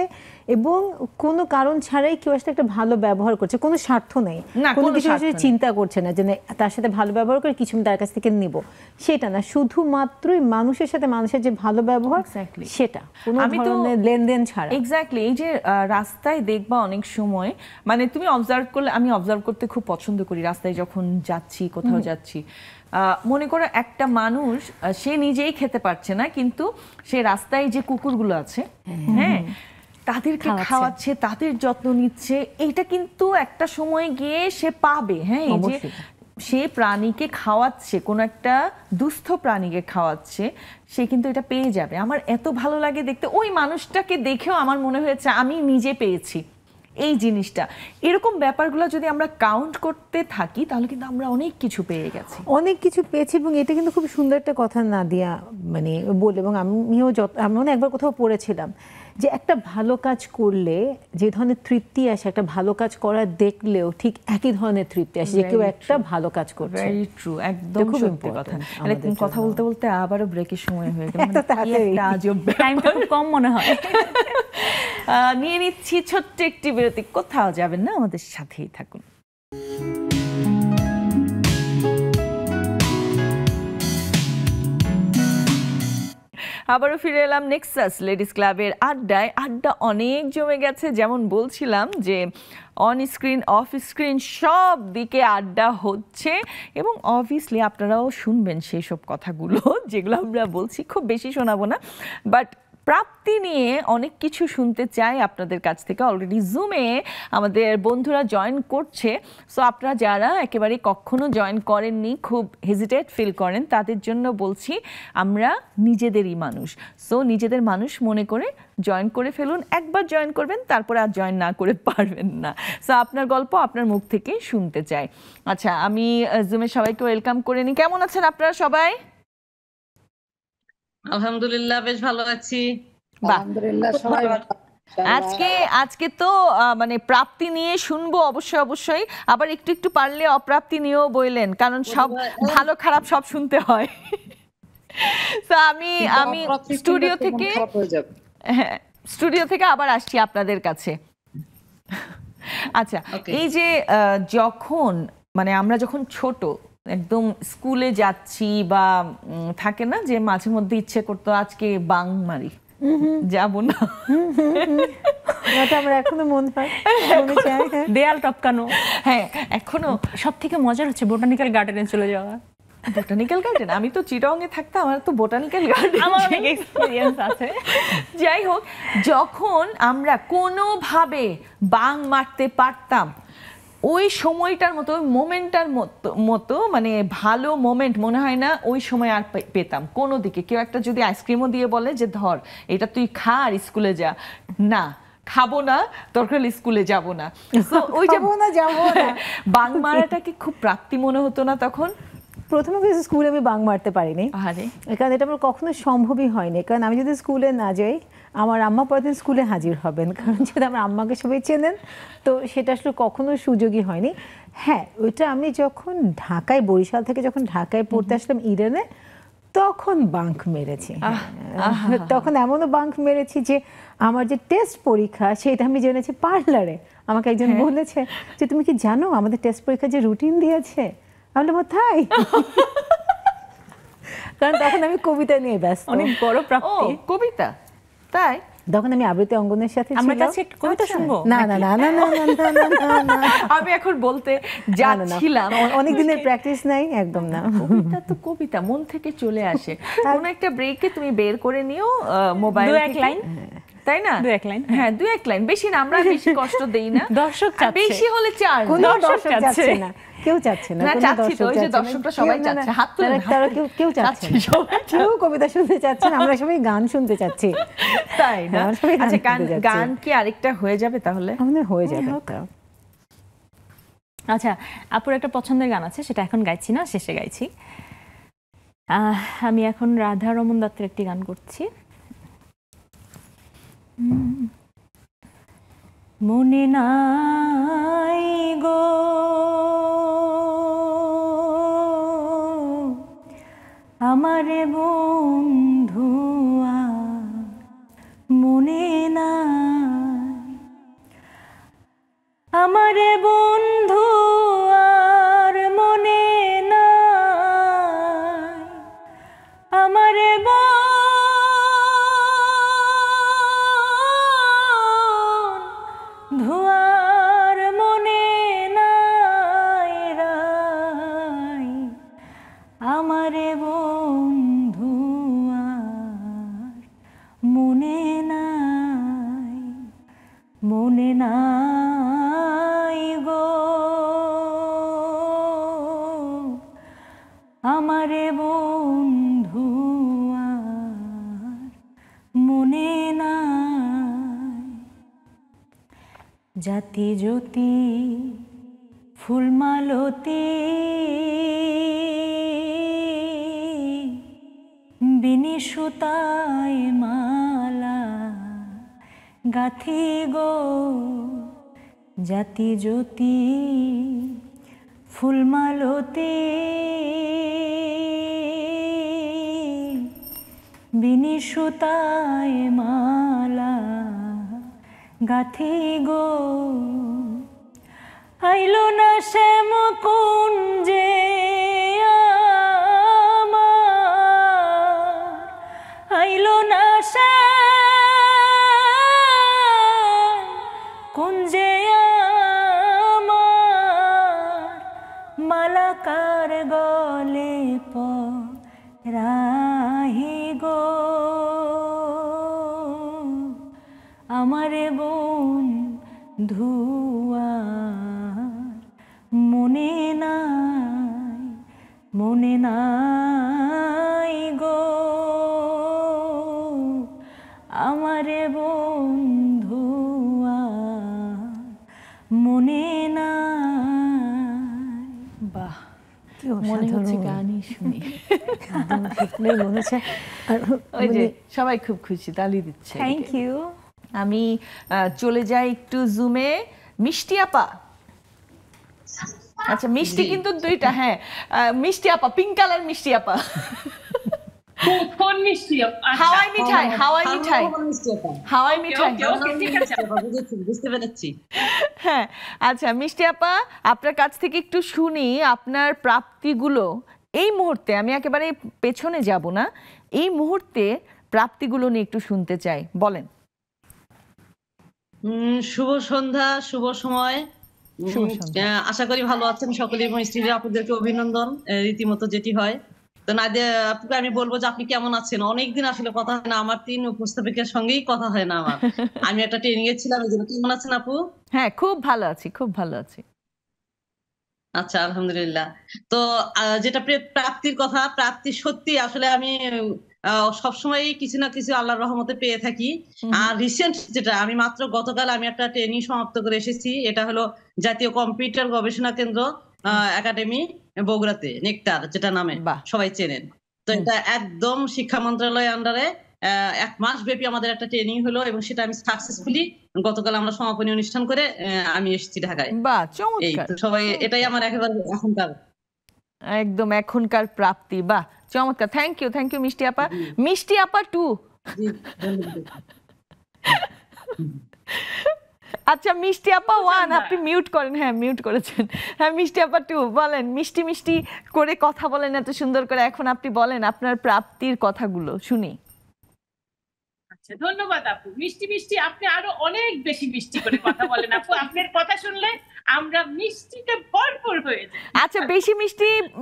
এবং কোনো কারণ ছাড়াই কেউ আসলে একটা ভালো ব্যবহার করছে, কোনো স্বার্থ নেই, কোনো কিছু আসলে চিন্তা করছে না যে তার সাথে ভালো ব্যবহার করে কিছু আমি তার কাছ থেকে নিব, সেটা না, শুধুমাত্রই মানুষের সাথে মানুষের যে ভালো ব্যবহার সেটা কোনো ধরনের লেনদেন ছাড়া। এক্স্যাক্টলি। এই যে রাস্তায় দেখবা অনেক সময়, মানে তুমি অবজার্ভ করলে, আমি অবজার্ভ করতে খুব পছন্দ করি, রাস্তায় যখন যাচ্ছি, কোথাও যাচ্ছি, মনে করো একটা মানুষ সে নিজেই খেতে পারছে না, কিন্তু সে রাস্তায় যে কুকুরগুলো আছে, হ্যাঁ তাদেরকে খাওয়াচ্ছে, তাদের যত্ন নিচ্ছে, এইটা কিন্তু একটা সময় গিয়ে সে পাবে। হ্যাঁ এই যে সে প্রাণীকে খাওয়াচ্ছে, কোনো একটা দুস্থ প্রাণীকে খাওয়াচ্ছে, সে কিন্তু এটা পেয়ে যাবে। আমার এত ভালো লাগে দেখতে, ওই মানুষটাকে দেখেও আমার মনে হয়েছে আমি নিজে পেয়েছি এই জিনিসটা। এরকম ব্যাপারগুলো যদি আমরা কাউন্ট করতে থাকি তাহলে কিন্তু আমরা অনেক কিছু পেয়ে গেছি, অনেক কিছু পেয়েছি। এবং এটা কিন্তু খুব সুন্দর একটা কথা নাদিয়া মানে বলে, এবং আমিও আমি একবার কোথাও পড়েছিলাম যে একটা ভালো কাজ করলে যে ধরনের তৃপ্তি আসে, একটা ভালো কাজ করা দেখলেও ঠিক একই ধরনের তৃপ্তি আসে যে কেউ একটা ভালো কাজ করছে। ভেরি ট্রু, একদম সত্যি কথা। কথা বলতে বলতে আবারও ব্রেকের সময় হয়ে গেল, টাইমটা খুব কম মনে হয়। নিয়ে নিচ্ছি ছোট্ট একটি বিরতি, কোথাও যাবেন না, আমাদের সাথেই থাকুন। আবারও ফিরে এলাম নেক্সাস লেডিস ক্লাবের আড্ডায়। আড্ডা অনেক জমে গেছে, যেমন বলছিলাম যে অন স্ক্রিন অফ স্ক্রিন সব দিকে আড্ডা হচ্ছে এবং অবভিয়াসলি আপনারাও শুনবেন সেই সব কথাগুলো যেগুলো আমরা বলছি। খুব বেশি শোনাবো না, বাট প্রাপ্তি নিয়ে অনেক কিছু শুনতে চাই আপনাদের কাছ থেকে। অলরেডি জুমে আমাদের বন্ধুরা জয়েন করছে, সো আপনারা যারা একেবারে কখনো জয়েন করেননি, খুব হেজিটেট ফিল করেন, তাদের জন্য বলছি আমরা নিজেদেরই মানুষ, সো নিজেদের মানুষ মনে করে জয়েন করে ফেলুন। একবার জয়েন করবেন, তারপরে আর জয়েন না করে পারবেন না। সো আপনার গল্প আপনার মুখ থেকে শুনতে চাই। আচ্ছা, আমি জুমে সবাইকে ওয়েলকাম করে নিই। কেমন আছেন আপনারা সবাই? আলহামদুলিল্লাহ বেশ ভালো আছি। আলহামদুলিল্লাহ সবাই আজকে তো মানে প্রাপ্তি নিয়ে শুনবো অবশ্যই, আবার একটু পারলে অপ্রাপ্তি নিয়েও বললেন, কারণ সব ভালো খারাপ সব শুনতে হয়। তো আমি স্টুডিও থেকে আবার আসছি আপনাদের কাছে। আচ্ছা, এই যে যখন মানে আমরা যখন ছোট একদম স্কুলে যাচ্ছি বা থাকে না যে মাঝে মধ্যে ইচ্ছে করতো আজকে বাং মারি, যাবো না, আমার এখনো মনে হয় দেয়াল টপকানো। হ্যাঁ, এখনো সব থেকে মজার হচ্ছে বোটানিক্যাল গার্ডেনে চলে যাওয়া। বোটানিক্যাল গার্ডেন, আমি তো চিটাগংয়ে থাকতাম, আমার তো বোটানিক্যাল গার্ডেন আমার অনেক এক্সপেরিয়েন্স আছে। যাই হোক, যখন আমরা কোনোভাবে বাং মারতে পারতাম, ওই সময়টার মতো ওই মোমেন্টটার মতো মানে ভালো মোমেন্ট মনে হয় না ওই সময় আর পেতাম কোনো দিকে। কেউ একটা যদি আইসক্রিমও দিয়ে বলে যে ধর এটা তুই খা আর স্কুলে যা, না খাবো না, দরকার হলে স্কুলে যাবো না। ওই যে বাং মারাটাকে খুব প্রাপ্তি মনে হতো না তখন? প্রথমে স্কুলে আমি বাং মারতে পারিনি, কারণ এটা আমার কখনো সম্ভবই হয়নি। কারণ আমি যদি স্কুলে না যাই, আমার আম্মা পরদিন স্কুলে হাজির হবেন, কারণ যেটা আমার আম্মাকে সবাই চেনেন, তো সেটা আসলে কখনো সুযোগই হয়নি। হ্যাঁ, ওইটা আমি যখন ঢাকায়, বরিশাল থেকে যখন ঢাকায় পড়তে আসলাম ইডেনে, তখন বাঙ্ক মেরেছি। তখন এমনও বাঙ্ক মেরেছি যে আমার যে টেস্ট পরীক্ষা সেটা আমি জেনেছি পার্লারে। আমাকে একজন বলেছে যে তুমি কি জানো আমাদের টেস্ট পরীক্ষার যে রুটিন দিয়েছে? আমি বললাম তাই, কারণ তখন আমি কবিতা নিয়ে ব্যস্ত। অনেক বড় প্রাপ্তি, কবিতা। তাই তখন আমি আবৃত্তি অঙ্গনের সাথে আমার কাছে কবিতা শুনবো? না না না না না না, আমি এখন বলতে যাচ্ছিলাম, অনেক দিনের প্র্যাকটিস নাই, একদম না। কবিতা তো কবিতা মন থেকে চলে আসে। কোন একটা ব্রেকে তুমি বের করে নিও মোবাইল থেকে, 2-1 লাইন, তাই না? 2-1 লাইন, হ্যাঁ 2-1 লাইন, বেশি না, আমরা বেশি কষ্ট দেই না। দর্শক চাচ্ছে, বেশি হলে 4। কোন দর্শক চাচ্ছে না, কেউ চাচ্ছে না, কোনো দর্শক চাচ্ছে না, দর্শকরা সবাই চাচ্ছে, হাত তুলে, তারা কেউ চাচ্ছে না, কেউ কবিতা শুনতে চাচ্ছে না, আমরা সবাই গান শুনতে চাচ্ছি, তাই না? আচ্ছা, গান কি আরেকটা হয়ে যাবে তাহলে? আমাদের হয়ে যাবে। আচ্ছা, আপুর একটা পছন্দের গান আছে, সেটা এখন গাইছি না, শেষে গাইছি। আমি এখন রাধা রমন দত্তের একটি গান করছি। মনে নাই গো আমারে বন্ধু, মনে নাই আমারে বন্ধু, আর মনে নাই আমারে ধোয়ার, মনে নাই রাই আমারে বন্ধু, আর মনে নাই, মনে নাই গো আমারে বন্ধু, আর মনে নাই। জাতি জ্যোতি ফুলমালতি বিনি সুতায় মালা গাথি গো, জাতি জ্যোতি ফুলমালতি বিনি সুতায় মালা গাথি গো, আইলো না শ্যাম কুঞ্জে আমার, আইলো না শ্যাম কুঞ্জে আমার, মালাকার গলে পরাহি গো আমারে বন্ধু, আর মনে নাই, মনে নাই গো আমারে বন্ধু, আর মনে নাই। বাহ, মনে হচ্ছে গানই শুনি, মনে হচ্ছে। ওই যে সবাই খুব খুশি, তালি দিচ্ছে। Thank you. আমি চলে যাই একটু জুমে। মিষ্টি আপা, আচ্ছা মিষ্টি কিন্তু দুইটা, হ্যাঁ মিষ্টি আপা, পিঙ্ক কালার মিষ্টি আপা। কোন মিষ্টি? হাওয়াই মিঠাই, হাওয়াই মিঠাই, হাওয়াই মিঠাই। বুঝতে পেরেছি। হ্যাঁ আচ্ছা মিষ্টি আপা, আপনার কাছ থেকে একটু শুনি আপনার প্রাপ্তিগুলো এই মুহূর্তে, আমি একেবারে পেছনে যাব না, এই মুহূর্তে প্রাপ্তিগুলো নিয়ে একটু শুনতে চাই, বলেন। শুভ সন্ধ্যা, শুভ সময়। আশা করি ভালো আছেন সকলে এবং স্ত্রীরা, আপনাদেরকে অভিনন্দন। রীতিমতো যেটি হয়, তো নাদিয়া আপুকে আমি বলবো যে আপনি কেমন আছেন? অনেকদিন আসলে কথা হয় না, আমার 3 উপস্থাপিকার সঙ্গেই কথা হয় না আমার। আমি একটা ট্রেনিং এ ছিলাম, কেমন আছেন আপু? হ্যাঁ খুব ভালো আছি, খুব ভালো আছি। আচ্ছা আলহামদুলিল্লাহ। তো যেটা প্রাপ্তির কথা, প্রাপ্তি সত্যি আসলে আমি সবসময় কিছু না কিছু আল্লাহর রহমতে পেয়ে থাকি। আর রিসেন্ট যেটা, আমি মাত্র গতকাল আমি একটা ট্রেনিং সমাপ্ত করে এসেছি। এটা হলো জাতীয় কম্পিউটার গবেষণা কেন্দ্র একাডেমি বগুড়াতে, নেকটার যেটা নামে সবাই চেনেন। তো এটা একদম শিক্ষা মন্ত্রণালয়ের আন্ডারে 1 মাস ব্যাপী আমাদের একটা ট্রেনিং হলো এবং সেটা আমি সাকসেসফুলি গতকাল আমরা সমাপনী অনুষ্ঠান করে আমি এসেছি ঢাকায়। বাহ চমৎকার। সবাই এটাই আমার একেবারে এখনকার একদম এখনকার প্রাপ্তি। বাহ চমৎকার, থ্যাংক ইউ, থ্যাংক ইউ মিষ্টি আপা। মিষ্টি আপা 2। আচ্ছা মিষ্টি আপা 1 আপনি মিউট করেন, হ্যাঁ মিউট করেছেন। হ্যাঁ মিষ্টি আপা 2 বলেন, মিষ্টি মিষ্টি করে কথা বলেন এত সুন্দর করে, এখন আপনি বলেন আপনার প্রাপ্তির কথাগুলো শুনি। আচ্ছা ধন্যবাদ আপু। মিষ্টি মিষ্টি, আপনি আরো অনেক বেশি মিষ্টি করে কথা বলেন আপু। আপনার কথা শুনলে আমরা মিষ্টিতে ভরপুর হয়ে যাই। আচ্ছা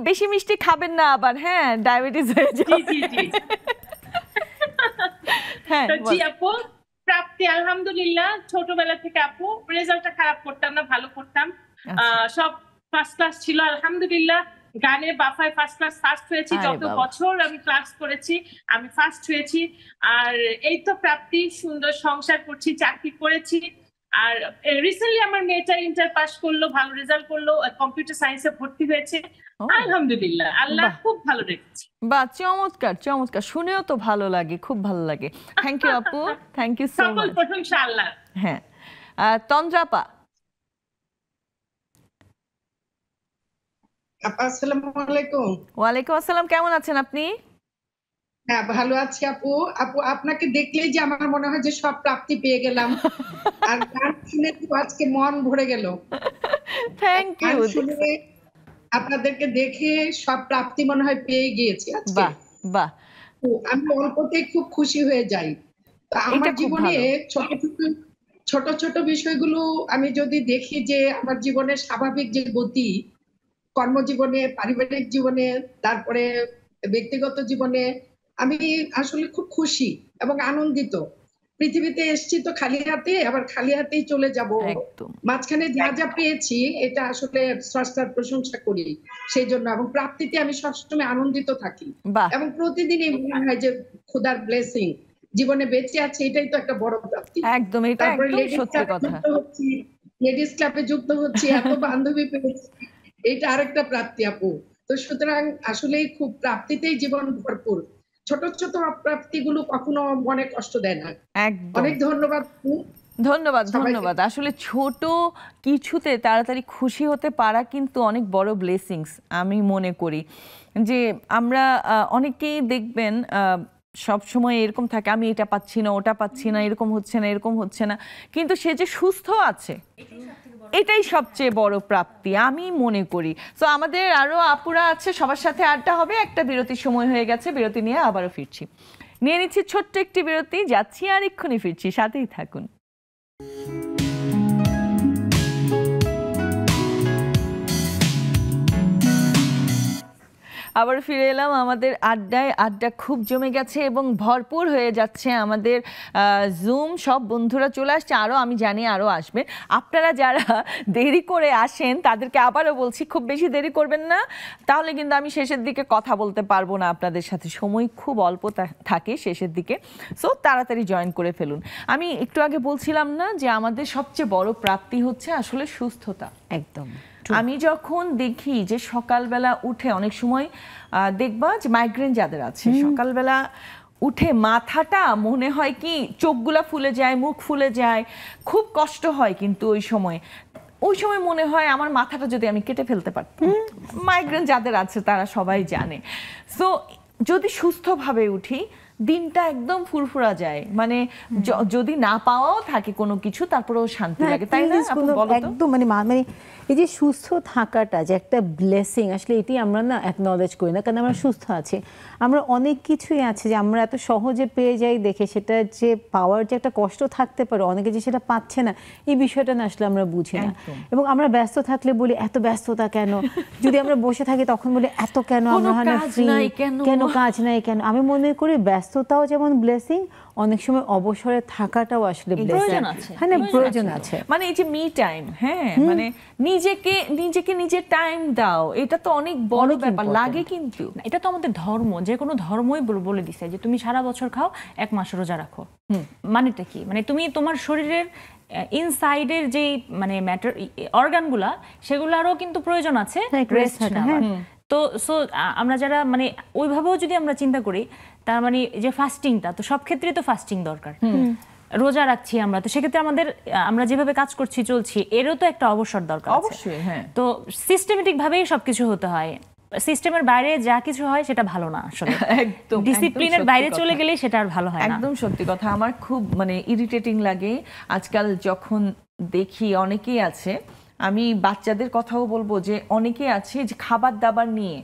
বেশি মিষ্টি খাবেন না আবার, হ্যাঁ ডায়াবেটিস হয়ে যাবে। জি জি জি। হ্যাঁ জি আপু, প্রাপ্তি আলহামদুলিল্লাহ। ছোটবেলা থেকে আপু রেজাল্টটা খারাপ করতাম না, ভালো করতাম। সব ফার্স্ট ক্লাস ছিল আলহামদুলিল্লাহ। গানে বাফায় ফার্স্ট ক্লাস ফার্স্ট হয়েছি, যত বছর আমি ক্লাস করেছি আমি ফার্স্ট হয়েছি। আর এই তো প্রাপ্তি, সুন্দর সংসার করছি, চাকরি করেছি। আর রিসেন্টলি আমার মেয়েটা ইন্টার পাস করলো, ভালো রেজাল্ট করলো, কম্পিউটার সায়েন্সে ভর্তি হয়েছে। আলহামদুলিল্লাহ, আল্লাহ খুব ভালো রেখেছে। বাহ চমৎকার চমৎকার, শুনেও তো ভালো লাগে, খুব ভালো লাগে। থ্যাংক ইউ আপু, থ্যাংক ইউ সো মাচ। সকল প্রশংসা আল্লাহ। হ্যাঁ তন্দ্রাপা। আসসালামু আলাইকুম। ওয়ালাইকুম আসসালাম, কেমন আছেন আপনি? হ্যাঁ ভালো আছি আপু। আপু আপনাকে দেখলেই যে আমার মনে হয় যে সব প্রাপ্তি পেয়ে গেলাম। আর গান শুনে তো আজকে মন ভরে গেল। Thank you. শুনে আপনাদেরকে দেখে সব প্রাপ্তি মনে হয় পেয়ে গিয়েছি আজকে। বাহ বাহ। আমি অল্পতেই খুব খুশি হয়ে যাই। তো আমার জীবনে ছোট ছোট বিষয়গুলো আমি যদি দেখি যে আমার জীবনের স্বাভাবিক যে গতি, কর্মজীবনে, পারিবারিক জীবনে, তারপরে ব্যক্তিগত জীবনে, আমি আসলে খুব খুশি এবং আনন্দিত। পৃথিবীতে এসেছি তো খালি হাতে, আবার খালি হাতেই চলে যাব। মাঝখানে যা যা পেয়েছি এটা আসলে স্রষ্টার প্রশংসা করি সেই জন্য, এবং প্রাপ্তিতে আমি সবসময় আনন্দিত থাকি এবং প্রতিদিনই মনে হয় যে খোদার ব্লেসিং, জীবনে বেঁচে আছে এটাই তো একটা বড় প্রাপ্তি। একদম, এটা একদম সত্যি কথা। লেডিস ক্লাবে যুক্ত হচ্ছি, এত বান্ধবী পেয়েছি, এটা আরেকটা প্রাপ্তি আপু। তো সুতরাং আসলে খুব প্রাপ্তিতেই জীবন ভরপুর। ছোট ছোট প্রাপ্তিগুলো কখনো মনে কষ্ট দেয় না। অনেক ধন্যবাদ। ধন্যবাদ ধন্যবাদ। আসলে ছোট কিছুতে তাড়াতাড়ি খুশি হতে পারা কিন্তু অনেক বড় ব্লেসিংস আমি মনে করি। যে আমরা অনেকেই দেখবেন সব সময় এরকম থাকে, আমি এটা পাচ্ছি না, ওটা পাচ্ছি না, এরকম হচ্ছে না, এরকম হচ্ছে না, কিন্তু সে যে সুস্থ আছে এটাই সবচেয়ে বড় প্রাপ্তি আমি মনে করি। তো আমাদের আরো আপুরা আছে, সবার সাথে আড্ডা হবে। একটা বিরতির সময় হয়ে গেছে, বিরতি নিয়ে আবারও ফিরছি। নিয়ে নিচ্ছি ছোট্ট একটি বিরতি, যাচ্ছি আর এক্ষুনি ফিরছি, সাথেই থাকুন। আবার ফিরে এলাম আমাদের আড্ডায়। আড্ডা খুব জমে গেছে এবং ভরপুর হয়ে যাচ্ছে। আমাদের জুম সব বন্ধুরা চলে আসছে, আরও আমি জানি আরও আসবেন। আপনারা যারা দেরি করে আসেন তাদেরকে আবারও বলছি, খুব বেশি দেরি করবেন না, তাহলে কিন্তু আমি শেষের দিকে কথা বলতে পারবো না আপনাদের সাথে, সময় খুব অল্প থাকে শেষের দিকে। সো তাড়াতাড়ি জয়েন করে ফেলুন। আমি একটু আগে বলছিলাম না যে আমাদের সবচেয়ে বড় প্রাপ্তি হচ্ছে আসলে সুস্থতা। একদম। আমি যখন দেখি যে সকালবেলা উঠে, অনেক সময় দেখবা যে মাইগ্রেন যাদের আছে সকালবেলা উঠে মাথাটা মনে হয় কি চোখগুলা ফুলে যায়, মুখ ফুলে যায়, খুব কষ্ট হয়। কিন্তু ওই সময় মনে হয় আমার মাথাটা যদি আমি কেটে ফেলতে পারতাম। মাইগ্রেন যাদের আছে তারা সবাই জানে। সো যদি সুস্থভাবে উঠি দিনটা একদম ফুরফুরা যায়, মানে যদি না পাওয়াও থাকে কোনো কিছু তারপরেও শান্তি লাগে, তাই না? একদম মানে এই যে সুস্থ থাকাটা যে একটা ব্লেসিং, আসলে এটি আমরা না অ্যাকনলেজ করি না, কারণ আমরা সুস্থ আছি। আমরা অনেক কিছুই আছে যে আমরা এত সহজে পেয়ে যাই দেখে সেটা যে পাওয়ার যে একটা কষ্ট থাকতে পারে, অনেকে যে সেটা পাচ্ছে না এই বিষয়টা না আসলে আমরা বুঝি না। এবং আমরা ব্যস্ত থাকলে বলি এত ব্যস্ততা কেন, যদি আমরা বসে থাকি তখন বলি এত কেন, আমরা কেন কাজ নাই কেন। আমি মনে করি ব্যস্ততাও যেমন ব্লেসিং, অনেক সময় অবসরে থাকাটাও আসলে ব্লেসিং। হ্যাঁ না, প্রয়োজন আছে। মানে এই যে মি টাইম, হ্যাঁ মানে নিজেকে নিজের টাইম দাও, এটা তো অনেক বড় ব্যাপার লাগে। কিন্তু এটা তো আমাদের ধর্ম, যে কোনো ধর্মই বলে দিছে যে তুমি সারা বছর খাও, 1 মাস রোজা রাখো। মানেটা কি? মানে তুমি তোমার শরীরের ইনসাইডের যে মানে ম্যাটার অর্গানগুলা সেগুলোরও কিন্তু প্রয়োজন আছে রেস্ট নেওয়ার। তো সো আমরা যারা মানে ওইভাবেও যদি আমরা চিন্তা করি, তার মানে যে ফাস্টিংটা তো সব ক্ষেত্রে তো ফাস্টিং দরকার, রোজা রাখছি আমরা, তো সেক্ষেত্রে আমরা যেভাবে কাজ করছি চলছি এরও তো একটা অবসর দরকার অবশ্যই। হ্যাঁ, তো সিস্টেমেটিক ভাবেই সবকিছু হতে হয়। সিস্টেমের বাইরে যা কিছু হয় সেটা ভালো না আসলে। একদম ডিসিপ্লিনের বাইরে চলে গেলে সেটা আর ভালো হয় না। একদম সত্যি কথা। আমার খুব মানে ইরিটেটিং লাগে আজকাল যখন দেখি অনেকেই আছে, আমি বাচ্চাদের কথাও বলবো যে অনেকেই আছে যে খাবার দাবার নিয়ে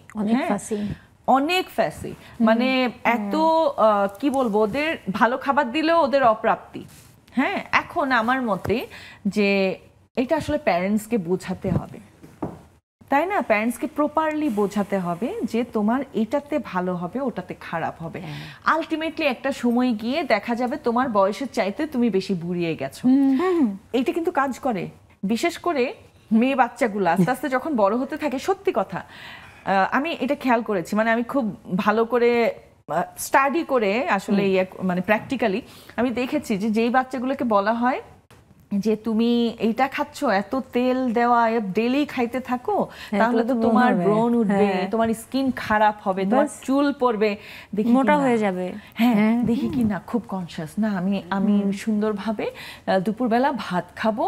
অনেক ফ্যাসি, মানে এত কি বলবো, ওদের ভালো খাবার দিলেও ওদের অপ্রাপ্তি। হ্যাঁ, এখন আমার মতে যে এটা আসলে প্যারেন্টসকে বোঝাতে হবে, তাই না? প্যারেন্টসকে প্রপারলি বোঝাতে হবে যে তোমার এটাতে ভালো হবে, ওটাতে খারাপ হবে। আলটিমেটলি একটা সময় গিয়ে দেখা যাবে তোমার বয়সের চাইতে তুমি বেশি বুড়িয়ে গেছো। এইটা কিন্তু কাজ করে, বিশেষ করে মেয়ে বাচ্চাগুলো আস্তে আস্তে যখন বড় হতে থাকে। সত্যি কথা, আমি এটা খেয়াল করেছি, মানে আমি খুব ভালো করে স্টাডি করে আসলে মানে প্র্যাকটিক্যালি আমি দেখেছি যে যেই বাচ্চাগুলোকে বলা হয় যে তুমি এইটা খাচ্ছ, এত তেল দেওয়া ডেইলি খাইতে থাকো, তাহলে তো তোমার ব্রণ উঠবে, তোমার স্কিন খারাপ হবে, তোমার চুল পড়বে, মোটা হয়ে যাবে। হ্যাঁ, দেখি কি না খুব কনসিয়াস না, আমি সুন্দরভাবে দুপুরবেলা ভাত খাবো,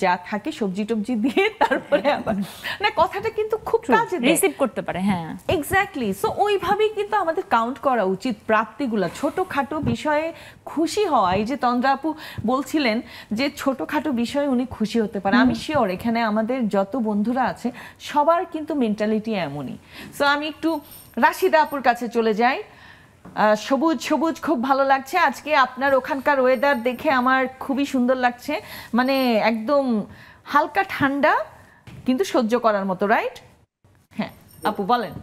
যা থাকে সবজি টবজি দিয়ে, তারপরে আবার না কথাটা কিন্তু খুব কাজে রিসিভ করতে পারে। হ্যাঁ, এক্স্যাক্টলি। সো ওইভাবেই কিন্তু আমাদের কাউন্ট করা উচিত প্রাপ্তিগুলো। ছোটখাটো বিষয়ে খুশি হওয়া, এই যে তন্দ্রা আপু বলছিলেন যে ছোটখাটো বিষয়ে উনি খুশি হতে পারে, আমি শিওর এখানে আমাদের যত বন্ধুরা আছে সবার কিন্তু মেন্টালিটি এমনই। সো আমি একটু রাশিদা আপুর কাছে চলে যাই। সবুজ সবুজ খুব ভালো লাগছে আজকে, আপনার ওখানকার ওয়েদার দেখে আমার খুবই সুন্দর লাগছে, মানে একদম হালকা ঠান্ডা কিন্তু সহ্য করার মতো, রাইট? হ্যাঁ আপু বলেন।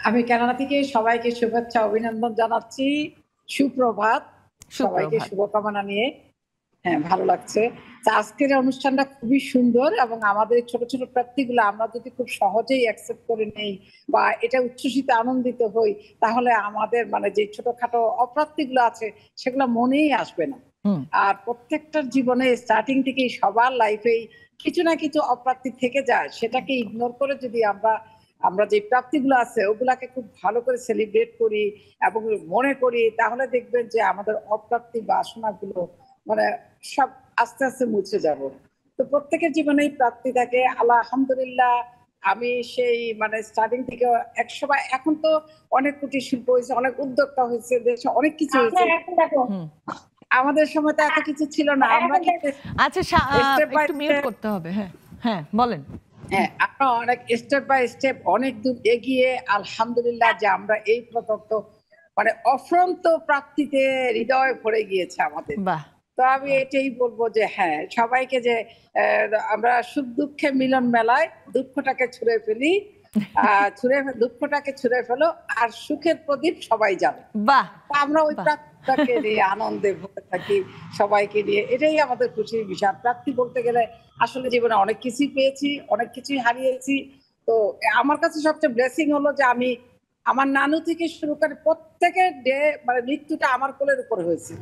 আমি কানাডা থেকে সবাইকে শুভেচ্ছা অভিনন্দন জানাচ্ছি, সুপ্রভাত, সবাইকে শুভকামনা নিয়ে। হ্যাঁ, ভালো লাগছে। আজকের অনুষ্ঠানটা খুবই সুন্দর, এবং আমাদের ছোট ছোট প্রাপ্তিগুলো আমরা যদি খুব সহজেই অ্যাকসেপ্ট করে নেই বা এটা উচ্ছ্বসিত আনন্দিত হই, তাহলে আমাদের মানে যে ছোটখাটো অপ্রাপ্তিগুলো আছে সেগুলো মনেই আসবে না। আর প্রত্যেকটার জীবনে স্টার্টিং থেকেই সবার লাইফেই কিছু না কিছু অপ্রাপ্তি থেকে যায়, সেটাকে ইগনোর করে যদি আমরা যে প্রাপ্তিগুলো আছে ওগুলাকে খুব ভালো করে সেলিব্রেট করি এবং মনে করি, তাহলে দেখবেন যে আমাদের অপ্রাপ্তি বাসনাগুলো মানে সব আস্তে আস্তে মুছে যাব। তো প্রত্যেকের জীবনে প্রাপ্তি থাকে, আলহামদুলিল্লাহ। আমি সেই মানে স্টার্টিং থেকে একসময়, এখন তো অনেক কুটির শিল্প হয়েছে, অনেক উদ্যোক্তা হয়েছে, দেশে অনেক কিছু হয়েছে। আমাদের সময় তো এত কিছু ছিল না। আমরা আচ্ছা একটু মিউট করতে হবে। হ্যাঁ হ্যাঁ বলেন। হ্যাঁ, আমরা অনেক স্টেপ বাই স্টেপ অনেক দূর এগিয়ে আলহামদুলিল্লাহ যে আমরা এই প্রত্যক্ষ মানে অফ্রন্ত প্রাপ্তিতে হৃদয় ভরে গিয়েছে আমাদের। তো আমি এটাই বলবো যে হ্যাঁ, সবাইকে যে আমরা সুখ দুঃখে মিলন মেলায় দুঃখটাকে ছুঁড়ে ফেলি, দুঃখটাকে ছুঁড়ে ফেলো, আর সুখের প্রদীপ সবাই জ্বালে। আমরা ওই প্রাপ্তিটাকে নিয়ে আনন্দে ভরে থাকি সবাইকে নিয়ে, এটাই আমাদের খুশির বিষয়। প্রাপ্তি বলতে গেলে আসলে জীবনে অনেক কিছুই পেয়েছি, অনেক কিছুই হারিয়েছি। তো আমার কাছে সবচেয়ে ব্লেসিং হলো যে আমি আমার নানু থেকে শুরু করে প্রত্যেকের মানে মৃত্যুটা আমার কোলের উপর হয়েছে।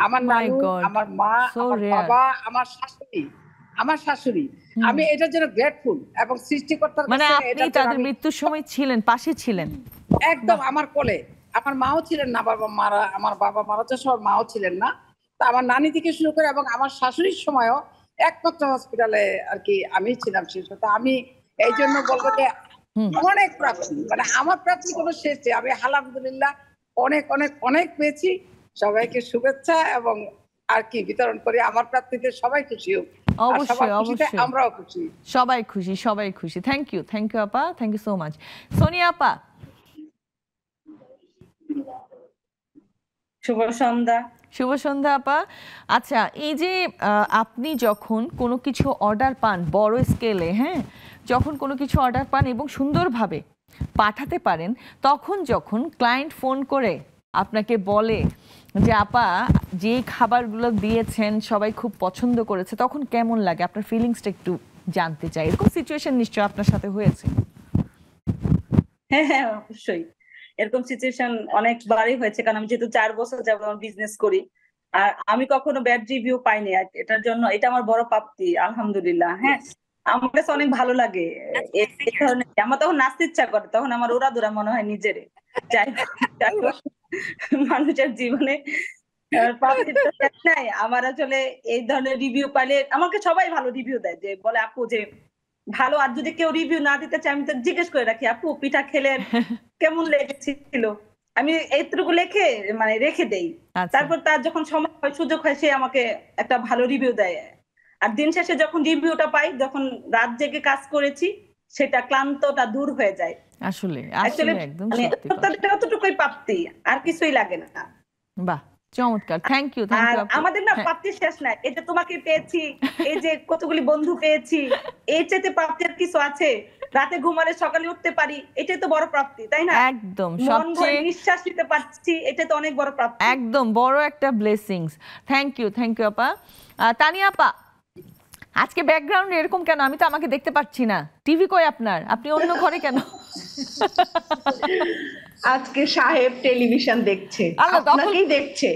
আমার নানু, আমার মা, আমার বাবা, আমার শাশুড়ি, আমি এটার জন্য গ্রেটফুল এবং সৃষ্টিকর্তার কাছে। মানে আপনি তাদের মৃত্যুর সময় ছিলেন, পাশে ছিলেন একদম আমার কোলে। আমার মাও ছিলেন না, আমার বাবা মারা যাওয়ার সময় মাও ছিলেন না। তা আমার নানি থেকে শুরু করে এবং আমার শাশুড়ির সময়ও একমাত্র হসপিটালে আর কি আমি ছিলাম শিশু। তো আমি এই জন্য বলবো যে অনেক প্রাপ্তি, মানে আমার প্রাপ্তি কোনো শেষ নেই। আমি আলহামদুলিল্লাহ অনেক অনেক অনেক পেয়েছি। সবাইকে শুভেচ্ছা এবং আর কি বিতরণ করি। আমার প্রাপ্তিতে সবাই খুশি হোক, অবশ্যই অবশ্যই, আমরাও খুশি, সবাই খুশি, সবাই খুশি। থ্যাংক ইউ আপা, thank you so much. Sonia আপা, শুভ সন্ধ্যা। শুভ সন্ধ্যা আপা। আচ্ছা, এই যে আপনি যখন কোনো কিছু অর্ডার পান বড় স্কেলে, হ্যাঁ, যখন কোনো কিছু অর্ডার পান এবং সুন্দরভাবে পাঠাতে পারেন, তখন যখন ক্লায়েন্ট ফোন করে আপনাকে বলে যে আপা যে খাবারগুলো দিয়েছেন সবাই খুব পছন্দ করেছে, তখন কেমন লাগে? আপনার ফিলিংসটা একটু জানতে চাই। এরকম সিচুয়েশন নিশ্চয়ই আপনার সাথে হয়েছে। হ্যাঁ হ্যাঁ, অবশ্যই এরকম সিচুয়েশন অনেকবারই হয়েছে, কারণ আমি যেহেতু 4 বছর যাবত বিজনেস করি, আর আমি কখনো ব্যাড রিভিউ পাইনি। এটার জন্য এটা আমার বড় প্রাপ্তি, আলহামদুলিল্লাহ। হ্যাঁ, আমার কাছে অনেক ভালো লাগে এই ধরনের। আমার তখন নাচতে ইচ্ছা করে, তখন আমার ওরা মনে হয় নিজেরে। মানুষের জীবনে নাই আমার আসলে এই ধরনের রিভিউ পাইলে আমাকে সবাই ভালো রিভিউ দেয়, যে বলে আপু যে ভালো। আর যদি কেউ রিভিউ না দিতে চায় আমি তো জিজ্ঞেস করে রাখি, আপু পিঠা খেলেন, কেমন লেগেছিল, আমি এইটুকু মানে রেখে দেই। তারপর তার যখন সময় হয়, সুযোগ হয়, সে আমাকে একটা ভালো রিভিউ দেয়। আর দিন শেষে যখন রিভিউটা পাই, যখন রাত জেগে কাজ করেছি, সেটা ক্লান্তটা দূর হয়ে যায়। আসলে একদম সত্যি কথা, অতটুকুই প্রাপ্তি, আর কিছুই লাগে না। বাহ, চমৎকার, থ্যাংক ইউ আমাদের না প্রাপ্তি শেষ নাই। এই যে তোমাকে পেয়েছি, এই যে কতগুলি বন্ধু পেয়েছি, এই চাইতে প্রাপ্তি আর কিছু আছে? রাতে ঘুমালে সকালে উঠতে পারি, এটাই তো বড় প্রাপ্তি, তাই না? একদম, মন ভরে নিঃশ্বাস নিতে পারছি, এটা তো অনেক বড় প্রাপ্তি, একদম বড় একটা ব্লেসিংস। থ্যাংক ইউ আপা। তানিয়া আপা, আজকে ব্যাকগ্রাউন্ড এরকম কেন? আমি তো আমাকে দেখতে পাচ্ছি না। টিভি কই আপনার? আপনি অন্য ঘরে কেন? আজকে সাহেব টেলিভিশন দেখছে, আপনাকেই দেখছে।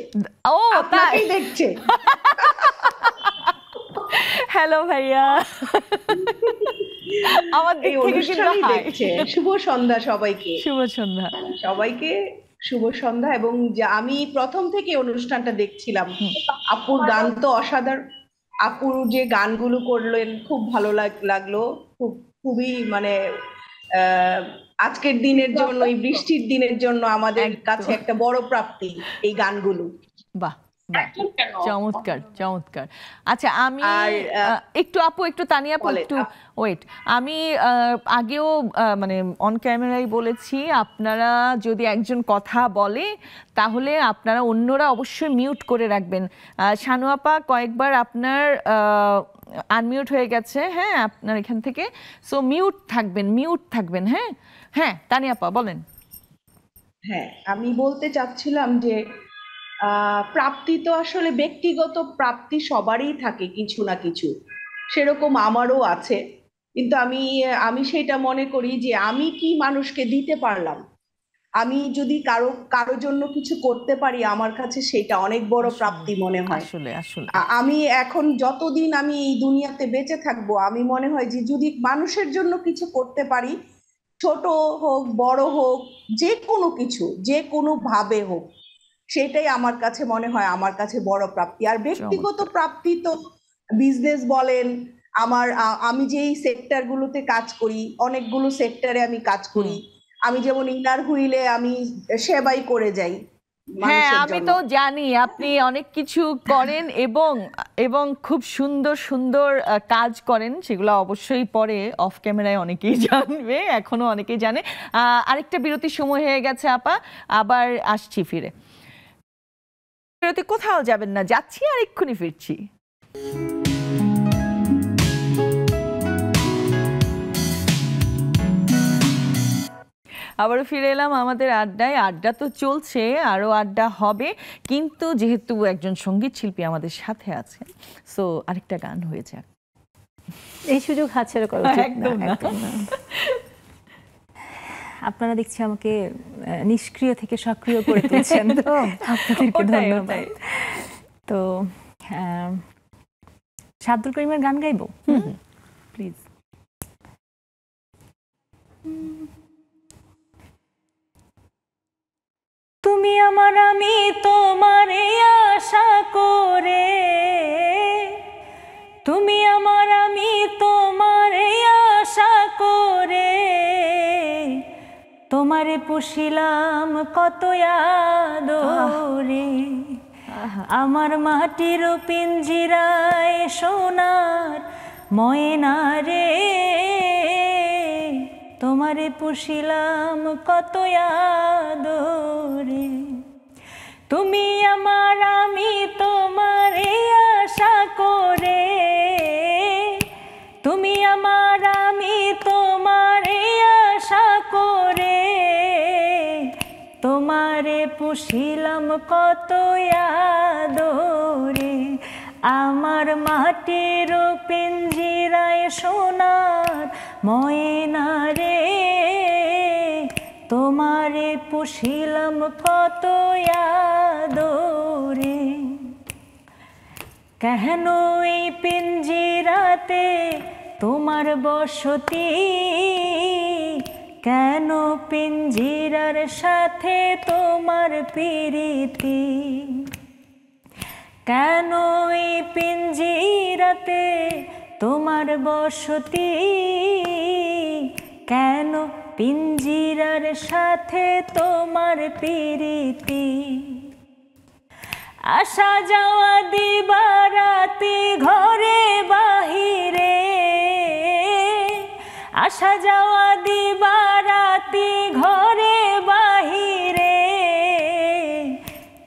ও তাই, দেখছে। হ্যালো ভাইয়া, আমার দিক থেকে কিন্তু দেখছে। শুভ সন্ধ্যা সবাইকে। শুভ সন্ধ্যা সবাইকে, শুভ সন্ধ্যা। এবং আমি প্রথম থেকে অনুষ্ঠানটা দেখছিলাম। আপুর গান তো অসাধারণ। আপুর যে গানগুলো করলেন খুব ভালো লাগলো। খুবই মানে আজকের দিনের জন্য, এই বৃষ্টির দিনের জন্য আমাদের কাছে একটা বড় প্রাপ্তি এই গানগুলো। বাহ, চমৎকার। আচ্ছা, আমি একটু তানিয়া আপু একটু ওয়েট। আমি আগেও মানে অন ক্যামেরায় বলেছি, আপনারা যদি একজন কথা বলে তাহলে আপনারা অন্যরা অবশ্যই মিউট করে রাখবেন। শানু আপা, কয়েকবার আপনার আনমিউট হয়ে গেছে, হ্যাঁ, আপনার এখান থেকে। সো মিউট থাকবেন। হ্যাঁ তানিয়া আপা বলেন। হ্যাঁ, আমি বলতে চাচ্ছিলাম যে প্রাপ্তি তো আসলে ব্যক্তিগত প্রাপ্তি সবারই থাকে কিছু না কিছু, সেরকম আমারও আছে। কিন্তু আমি সেটা মনে করি যে আমি কি মানুষকে দিতে পারলাম, আমি যদি কারো জন্য কিছু করতে পারি, আমার কাছে সেটা অনেক বড় প্রাপ্তি মনে হয়। আসলে আমি এখন যতদিন আমি এই দুনিয়াতে বেঁচে থাকবো, আমি মনে হয় যে যদি মানুষের জন্য কিছু করতে পারি, ছোট হোক বড় হোক, যে কোনো কিছু, যে কোনো ভাবে হোক, সেটাই আমার কাছে মনে হয় আমার কাছে বড় প্রাপ্তি। আর ব্যক্তিগত প্রাপ্তি তো বিজনেস বলেন, আমি যেই সেক্টরগুলোতে কাজ করি, অনেকগুলো সেক্টরে আমি কাজ করি। আমি যেমন ইনার হুইলে আমি সেবাই করে যাই। হ্যাঁ, আমি তো জানি আপনি অনেক কিছু করেন এবং খুব সুন্দর কাজ করেন, সেগুলো অবশ্যই পরে অফ ক্যামেরায় অনেকেই জানবে, এখনো অনেকেই জানে। আরেকটা বিরতির সময় হয়ে গেছে আপা, আবার আসছি ফিরে। বিরতি কোথাও যাবেন না, যাচ্ছি আর এক্ষুনি ফিরছি। আবারও ফিরে এলাম আমাদের আড্ডায়। আড্ডা তো চলছে, আরো আড্ডা হবে, কিন্তু যেহেতু একজন সঙ্গীত শিল্পী আমাদের সাথে আছে, সো আরেকটা গান হয়ে যাক। এই সুযোগ হাতছাড়া করা একদম না। আপনারা দেখছি আমাকে নিষ্ক্রিয় থেকে সক্রিয় করে তুলছেন, আপনাদেরকে ধন্যবাদ। তো শাব্দুল করিমের গান গাইবো, প্লিজ। তুমি আমার আমি তোমারে আশা করে তোমারে পুষিলাম কত আদরে আমার মাটির পিঞ্জিরায় সোনার ময়না রে তোমারে পুষিলাম কত আদরে তুমি আমার আমি তোমারে আশা করে তুমি আমার আমি তোমারে আশা করে তোমারে পুষিলাম কত আদরে আমার মাটির পিঞ্জিরায় সোনার ময়না রে তোমারে পুষিলাম কত আদরে কেন এই পিঞ্জিরাতে তোমার বসতি কেন পিঞ্জিরার সাথে তোমার প্রীতি কেন এই পিঞ্জিরাতে তোমার বসতি কেন পিঞ্জিরার সাথে তোমার প্রীতি আসা যাওয়া দিবারাতি ঘরে বাহিরে আসা যাওয়া দিবারাতি ঘরে বাহিরে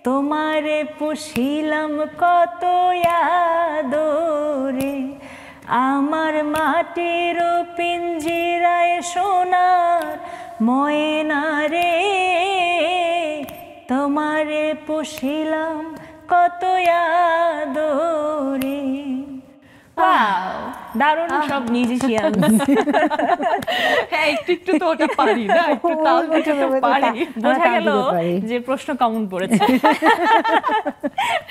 তোমারে পুষিলাম কত আদরে আমার মাটির পিঞ্জিরায় সোনার ময়না রে তোমারে পুষিলাম কত আদরে। দারুণ সব মিউজিশিয়ান। হ্যাঁ একটু একটু তো ওটা পারি না, একটু তাল মিটাতে পারি। বোঝা গেল যে প্রশ্ন কমন পড়েছে।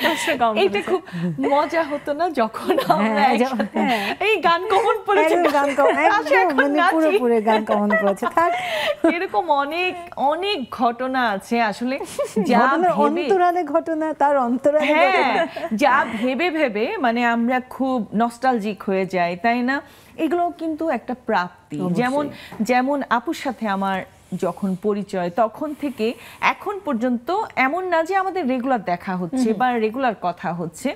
প্রশ্ন কমন। এটা খুব মজা হতো না যখন আমরা একসাথে এই গান কমন পড়েছে, গান পুরোপুরি গান কমন পড়েছে। থাক এরকম অনেক অনেক ঘটনা আছে আসলে, যা অন্তরালে ঘটনা, তার অন্তরালে যা ভেবে ভেবে মানে আমরা খুব নস্টালজিক হয়ে যাই, তাই না? এগুলো কিন্তু একটা প্রাপ্তি। যেমন যেমন আপুর সাথে আমার যখন পরিচয় তখন থেকে এখন পর্যন্ত এমন না যে আমাদের রেগুলার দেখা হচ্ছে বা রেগুলার কথা হচ্ছে,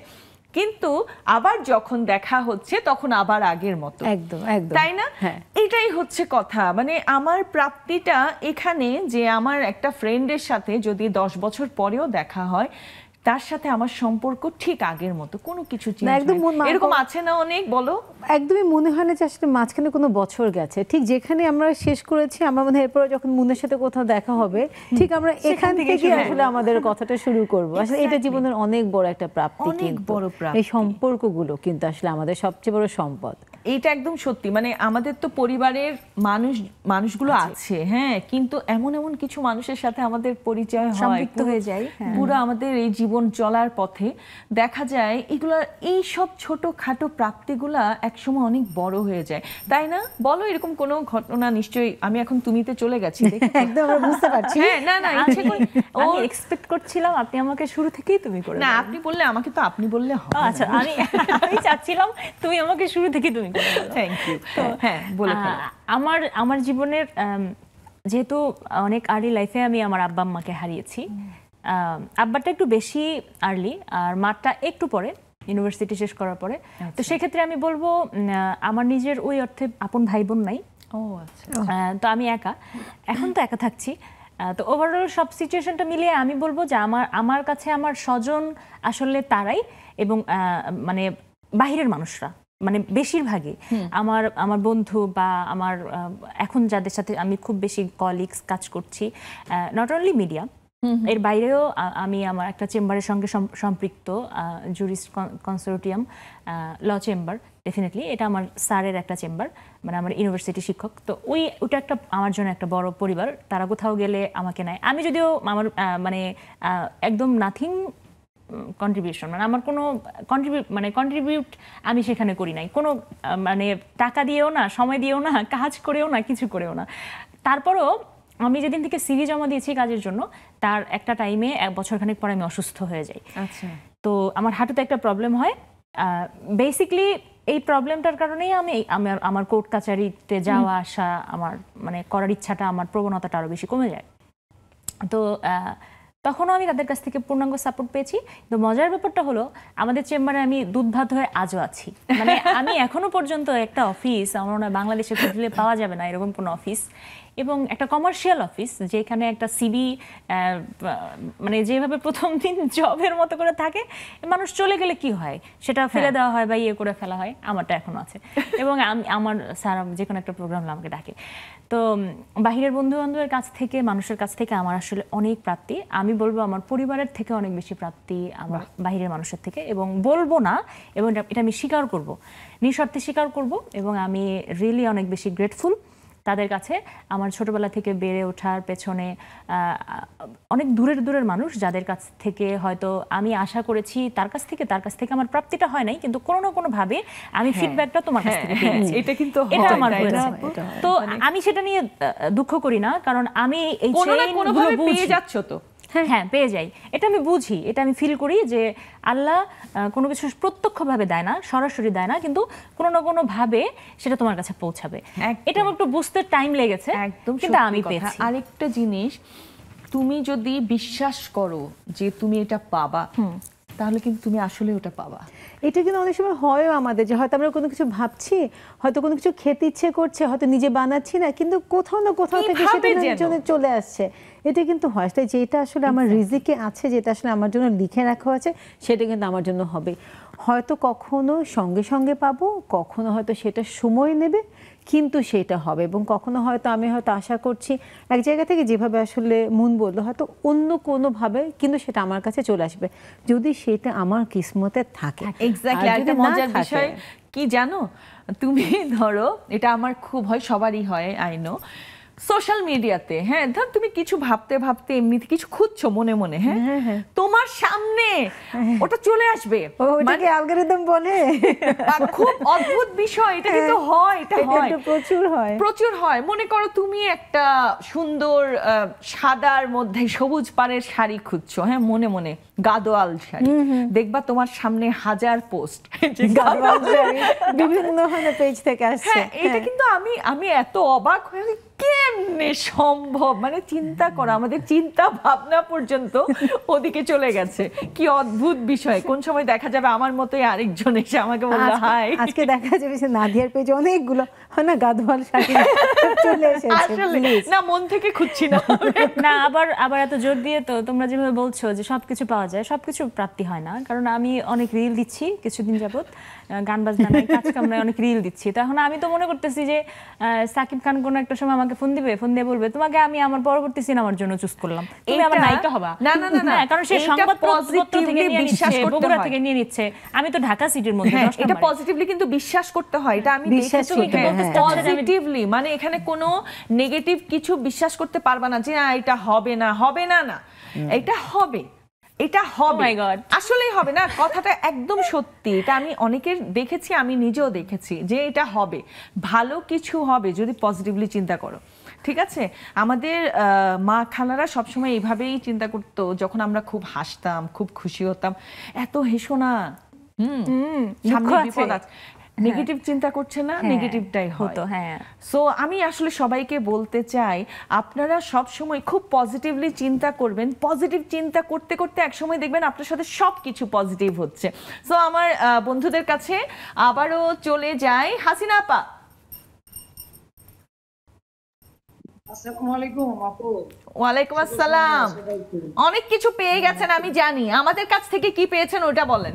কিন্তু আবার যখন দেখা হচ্ছে তখন আবার আগের মতো, একদম একদম, তাই না? এটাই হচ্ছে কথা। মানে আমার প্রাপ্তিটা এখানে যে আমার একটা ফ্রেন্ডের সাথে যদি 10 বছর পরেও দেখা হয়, তার সাথে আমার সম্পর্ক ঠিক আগের মতো, কোনো কিছু এরকম আছে না অনেক, বলো? একদমই মনে হয় না যে আসলে মাঝখানে কোনো বছর গেছে। ঠিক যেখানে আমরা শেষ করেছি, আমরা মনে হয় এরপরে যখন মুনের সাথে কোথাও দেখা হবে, ঠিক আমরা এখান থেকে আসলে আমাদের কথাটা শুরু করব। আসলে এটা জীবনের অনেক বড় একটা প্রাপ্তি, অনেক বড় প্রাপ্তি। এই সম্পর্কগুলো কিন্তু আসলে আমাদের সবচেয়ে বড় সম্পদ। এইটা একদম সত্যি। মানে আমাদের তো পরিবারের মানুষগুলো আছে, হ্যাঁ, কিন্তু এমন এমন কিছু মানুষের সাথে আমাদের পরিচয় হয়, সম্পৃক্ত হয়ে যায় পুরো আমাদের এই জীবন চলার পথে দেখা যায় এগুলার এই সব ছোটখাটো প্রাপ্তিগুলা একসময় অনেক বড় হয়ে যায়, তাই না? বলো এরকম কোনো ঘটনা। নিশ্চয়ই আমি এখন তুমিতে চলে গেছি, একদম আমরা বুঝতে পারছি। হ্যাঁ, না না, ইচ্ছে করে আমি এক্সপেক্ট করছিলাম আপনি আমাকে শুরু থেকেই তুমি করে। না, আপনি বললে আমাকে তো আপনি বললে হবে। আচ্ছা, আমি চাচ্ছিলাম তুমি আমাকে শুরু থেকেই তুমি করে। Thank you. হ্যাঁ, বলে ফেলো। আমার জীবনের যেহেতু অনেক আর্লি লাইফে আমি আমার আব্বা আম্মাকে হারিয়েছি। আব্বাটা একটু বেশি আর্লি আর মাটা একটু পরে, ইউনিভার্সিটি শেষ করার পরে। তো সেক্ষেত্রে আমি বলবো আমার নিজের ওই অর্থে আপন ভাই বোন নাই। তো আমি একা, এখন তো একা থাকছি। তো ওভারঅল সব সিচুয়েশনটা মিলিয়ে আমি বলবো যে আমার কাছে আমার স্বজন আসলে তারাই, এবং মানে বাহিরের মানুষরা, মানে বেশিরভাগই আমার বন্ধু বা আমার এখন যাদের সাথে আমি খুব বেশি কলিগস কাজ করছি, নট অনলি মিডিয়া, এর বাইরেও আমি আমার একটা চেম্বারের সঙ্গে সম্পৃক্ত, জুরিস্ট কনসোর্টিয়াম ল চেম্বার। ডেফিনেটলি এটা আমার স্যারের একটা চেম্বার, মানে আমার ইউনিভার্সিটি শিক্ষক। তো ওটা একটা আমার জন্য একটা বড় পরিবার। তারা কোথাও গেলে আমাকে নেয়। আমি যদিও আমার মানে একদম নাথিং কন্ট্রিবিউশন, মানে আমার কোনো কন্ট্রিবিউট আমি সেখানে করি নাই, কোনো মানে টাকা দিয়েও না, সময় দিয়েও না, কাজ করেও না, কিছু করেও না। তারপরও আমি যেদিন থেকে সিভি জমা দিয়েছি কাজের জন্য, তার একটা টাইমে 1 বছরখানেক পরে আমি অসুস্থ হয়ে যাই। আচ্ছা। তো আমার হাঁটুতে একটা প্রবলেম হয়। বেসিকলি এই প্রবলেমটার কারণেই আমি আমার কোর্ট কাচারিতে যাওয়া আসা আমার মানে করার ইচ্ছাটা, আমার প্রবণতাটা আরো বেশি কমে যায়। তো তখনও আমি তাদের কাছ থেকে পূর্ণাঙ্গ সাপোর্ট পেয়েছি। তো মজার ব্যাপারটা হলো আমাদের চেম্বারে আমি দুধ ভাত হয়ে আজও আছি। মানে আমি এখনো পর্যন্ত একটা অফিস আমার মনে হয় বাংলাদেশে খুঁজলে পাওয়া যাবে না এরকম কোনো অফিস, এবং একটা কমার্শিয়াল অফিস যেখানে একটা সিভি মানে যেভাবে প্রথম দিন জবের মতো করে থাকে, মানুষ চলে গেলে কি হয় সেটা ফেলে দেওয়া হয় বা ইয়ে করে ফেলা হয়, আমারটা এখনো আছে। এবং আমার স্যার যে কোনো একটা প্রোগ্রাম আমাকে ডাকে। তো বাহিরের বন্ধু বান্ধবের কাছ থেকে, মানুষের কাছ থেকে আমার আসলে অনেক প্রাপ্তি। আমি বলবো আমার পরিবারের থেকে অনেক বেশি প্রাপ্তি আমার বাহিরের মানুষের থেকে, এবং বলবো না, এবং এটা আমি স্বীকার করব, নিঃস্বার্থে স্বীকার করব। এবং আমি রিয়েলি অনেক বেশি গ্রেটফুল তাদের কাছে। আমার ছোটবেলা থেকে বেড়ে ওঠার পেছনে অনেক দূরের মানুষ যাদের কাছ থেকে হয়তো আমি আশা করেছি তার কাছ থেকে আমার প্রাপ্তিটা হয় নাই, কিন্তু কোনো না কোনো ভাবে আমি ফিডব্যাকটা তোমার কাছ থেকে পেয়েছি। এটা কিন্তু এটা আমার হয়েছে। তো আমি সেটা নিয়ে দুঃখ করি না, কারণ আমি এই চেইনগুলো পেয়ে যাচ্ছ তো। হ্যাঁ পেয়ে যাই, এটা আমি বুঝি, এটা আমি ফিল করি যে আল্লাহ কোনো কিছু প্রত্যক্ষভাবে দেয় না, সরাসরি দেয় না, কিন্তু কোনো না কোনো ভাবে সেটা তোমার কাছে পৌঁছাবে। এটা আমার একটু বুঝতে টাইম লেগেছে, কিন্তু আমি পেয়েছি। আরেকটা জিনিস, তুমি যদি বিশ্বাস করো যে তুমি এটা পাবা, তাহলে কিন্তু তুমি আসলে ওটা পাবা। এটা কিন্তু অনেক সময় হয়ও আমাদের, যে হয়তো আমরা কোনো কিছু ভাবছি, হয়তো কোনো কিছু খেতে ইচ্ছে করছে, হয়তো নিজে বানাচ্ছি না, কিন্তু কোথাও না কোথাও থেকে সেটা জন্য চলে আসছে। এটা কিন্তু হয়, তাই যেটা আসলে আমার রিজিকে আছে, যেটা আসলে আমার জন্য লিখে রাখা আছে, সেটা কিন্তু আমার জন্য হবে। হয়তো কখনো সঙ্গে সঙ্গে পাবো, কখনো হয়তো সেটা সময় নেবে, কিন্তু সেটা হবে। এবং কখনো হয়তো আমি হয়তো আশা করছি এক জায়গা থেকে, যেভাবে আসলে মন বললো, হয়তো অন্য কোনোভাবে কিন্তু সেটা আমার কাছে চলে আসবে, যদি সেটা আমার কিসমতে থাকে। এক্স্যাক্টলি। একটা মজার বিষয় কি জানো, তুমি ধরো, এটা আমার খুব হয়, সবারই হয়, আই নো, সোশ্যাল মিডিয়াতে, হ্যাঁ, ধর তুমি কিছু ভাবতে ভাবতে এমনিতে কিছু খুঁজছো মনে মনে, হ্যাঁ, তোমার সামনে ওটা চলে আসবে, ওটাকে অ্যালগরিদম বলে। খুব অদ্ভুত বিষয়, এটা কিন্তু হয়, এটা হয়, প্রচুর হয়। মনে করো তুমি একটা সুন্দর সাদার মধ্যে সবুজ পাড়ের শাড়ি খুঁজছো, হ্যাঁ, মনে মনে গাদোয়াল শাড়ি, দেখবা তোমার সামনে হাজার পোস্ট বিভিন্ন পেজ থেকে আসছে। এটা কিন্তু আমি এত অবাক হয়ে, কেমনে সম্ভব, মানে চিন্তা করো, আমাদের চিন্তা ভাবনা পর্যন্ত ওদিকে চলে গেছে। কি অদ্ভুত বিষয়, কোন সময় দেখা যাবে আমার মতোই আরেকজন এসে আমাকে বললো হাই। আজকে দেখা যাবে যে নাদিয়ার পেজে অনেকগুলো হয় না গাদোয়াল শাড়ি চলে এসেছে। না, মন থেকে খুঁজছি না। না, আবার এত জোর দিয়ে তো তোমরা যেভাবে বলছো যে সবকিছু পাওয়া যায়, সবকিছু প্রাপ্তি হয় না। কারণ আমি অনেক রিল দিচ্ছি কিছুদিন যাবত, গান বাজনা নাই, কাজ কামনায় অনেক রিল দিচ্ছি। তো এখন আমি তো মনে করতেছি যে সাকিব খান কোনো একটা সময় আমাকে ফোন দিয়ে বলবে, তোমাকে আমি আমার পরবর্তী সিনেমার জন্য চুজ করলাম, তুমি আমার নায়িকা হবা। না, কারণ সে সংবাদপত্র থেকে নিয়ে নিচ্ছে, বগুড়া থেকে নিয়ে নিচ্ছে, আমি তো ঢাকা সিটির মধ্যে। এটা পজিটিভলি কিন্তু বিশ্বাস করতে হয়, এটা আমি দেখেছি পজিটিভলি, মানে এখানে কোনো নেগেটিভ কিছু বিশ্বাস করতে পারবা না যে এটা হবে না, এটা হবে, এটা হবে, আসলেই হবে না, কথাটা একদম সত্যি। এটা আমি অনেকের দেখেছি, আমি নিজেও দেখেছি যে এটা হবে, ভালো কিছু হবে যদি পজিটিভলি চিন্তা করো। ঠিক আছে, আমাদের মা খালারা সবসময় এইভাবেই চিন্তা করতো, যখন আমরা খুব হাসতাম, খুব খুশি হতাম, এত হেসো না, সামনে বিপদ আছে, নেগেটিভ চিন্তা করছে না, নেগেটিভটাই হতো। হ্যাঁ, সো আমি আসলে সবাইকে বলতে চাই, আপনারা সব সময় খুব পজিটিভলি চিন্তা করবেন। পজিটিভ চিন্তা করতে করতে একসময় দেখবেন আপনার সাথে সবকিছু পজিটিভ হচ্ছে। সো আমার বন্ধুদের কাছে আবারও চলে যাই, হাসিনা আপা। আসসালামু আলাইকুম আপু। ওয়ালাইকুম আসসালাম। অনেক কিছু পেয়ে গেছেন আমি জানি, আমাদের কাছ থেকে কি পেয়েছেন ওটা বলেন।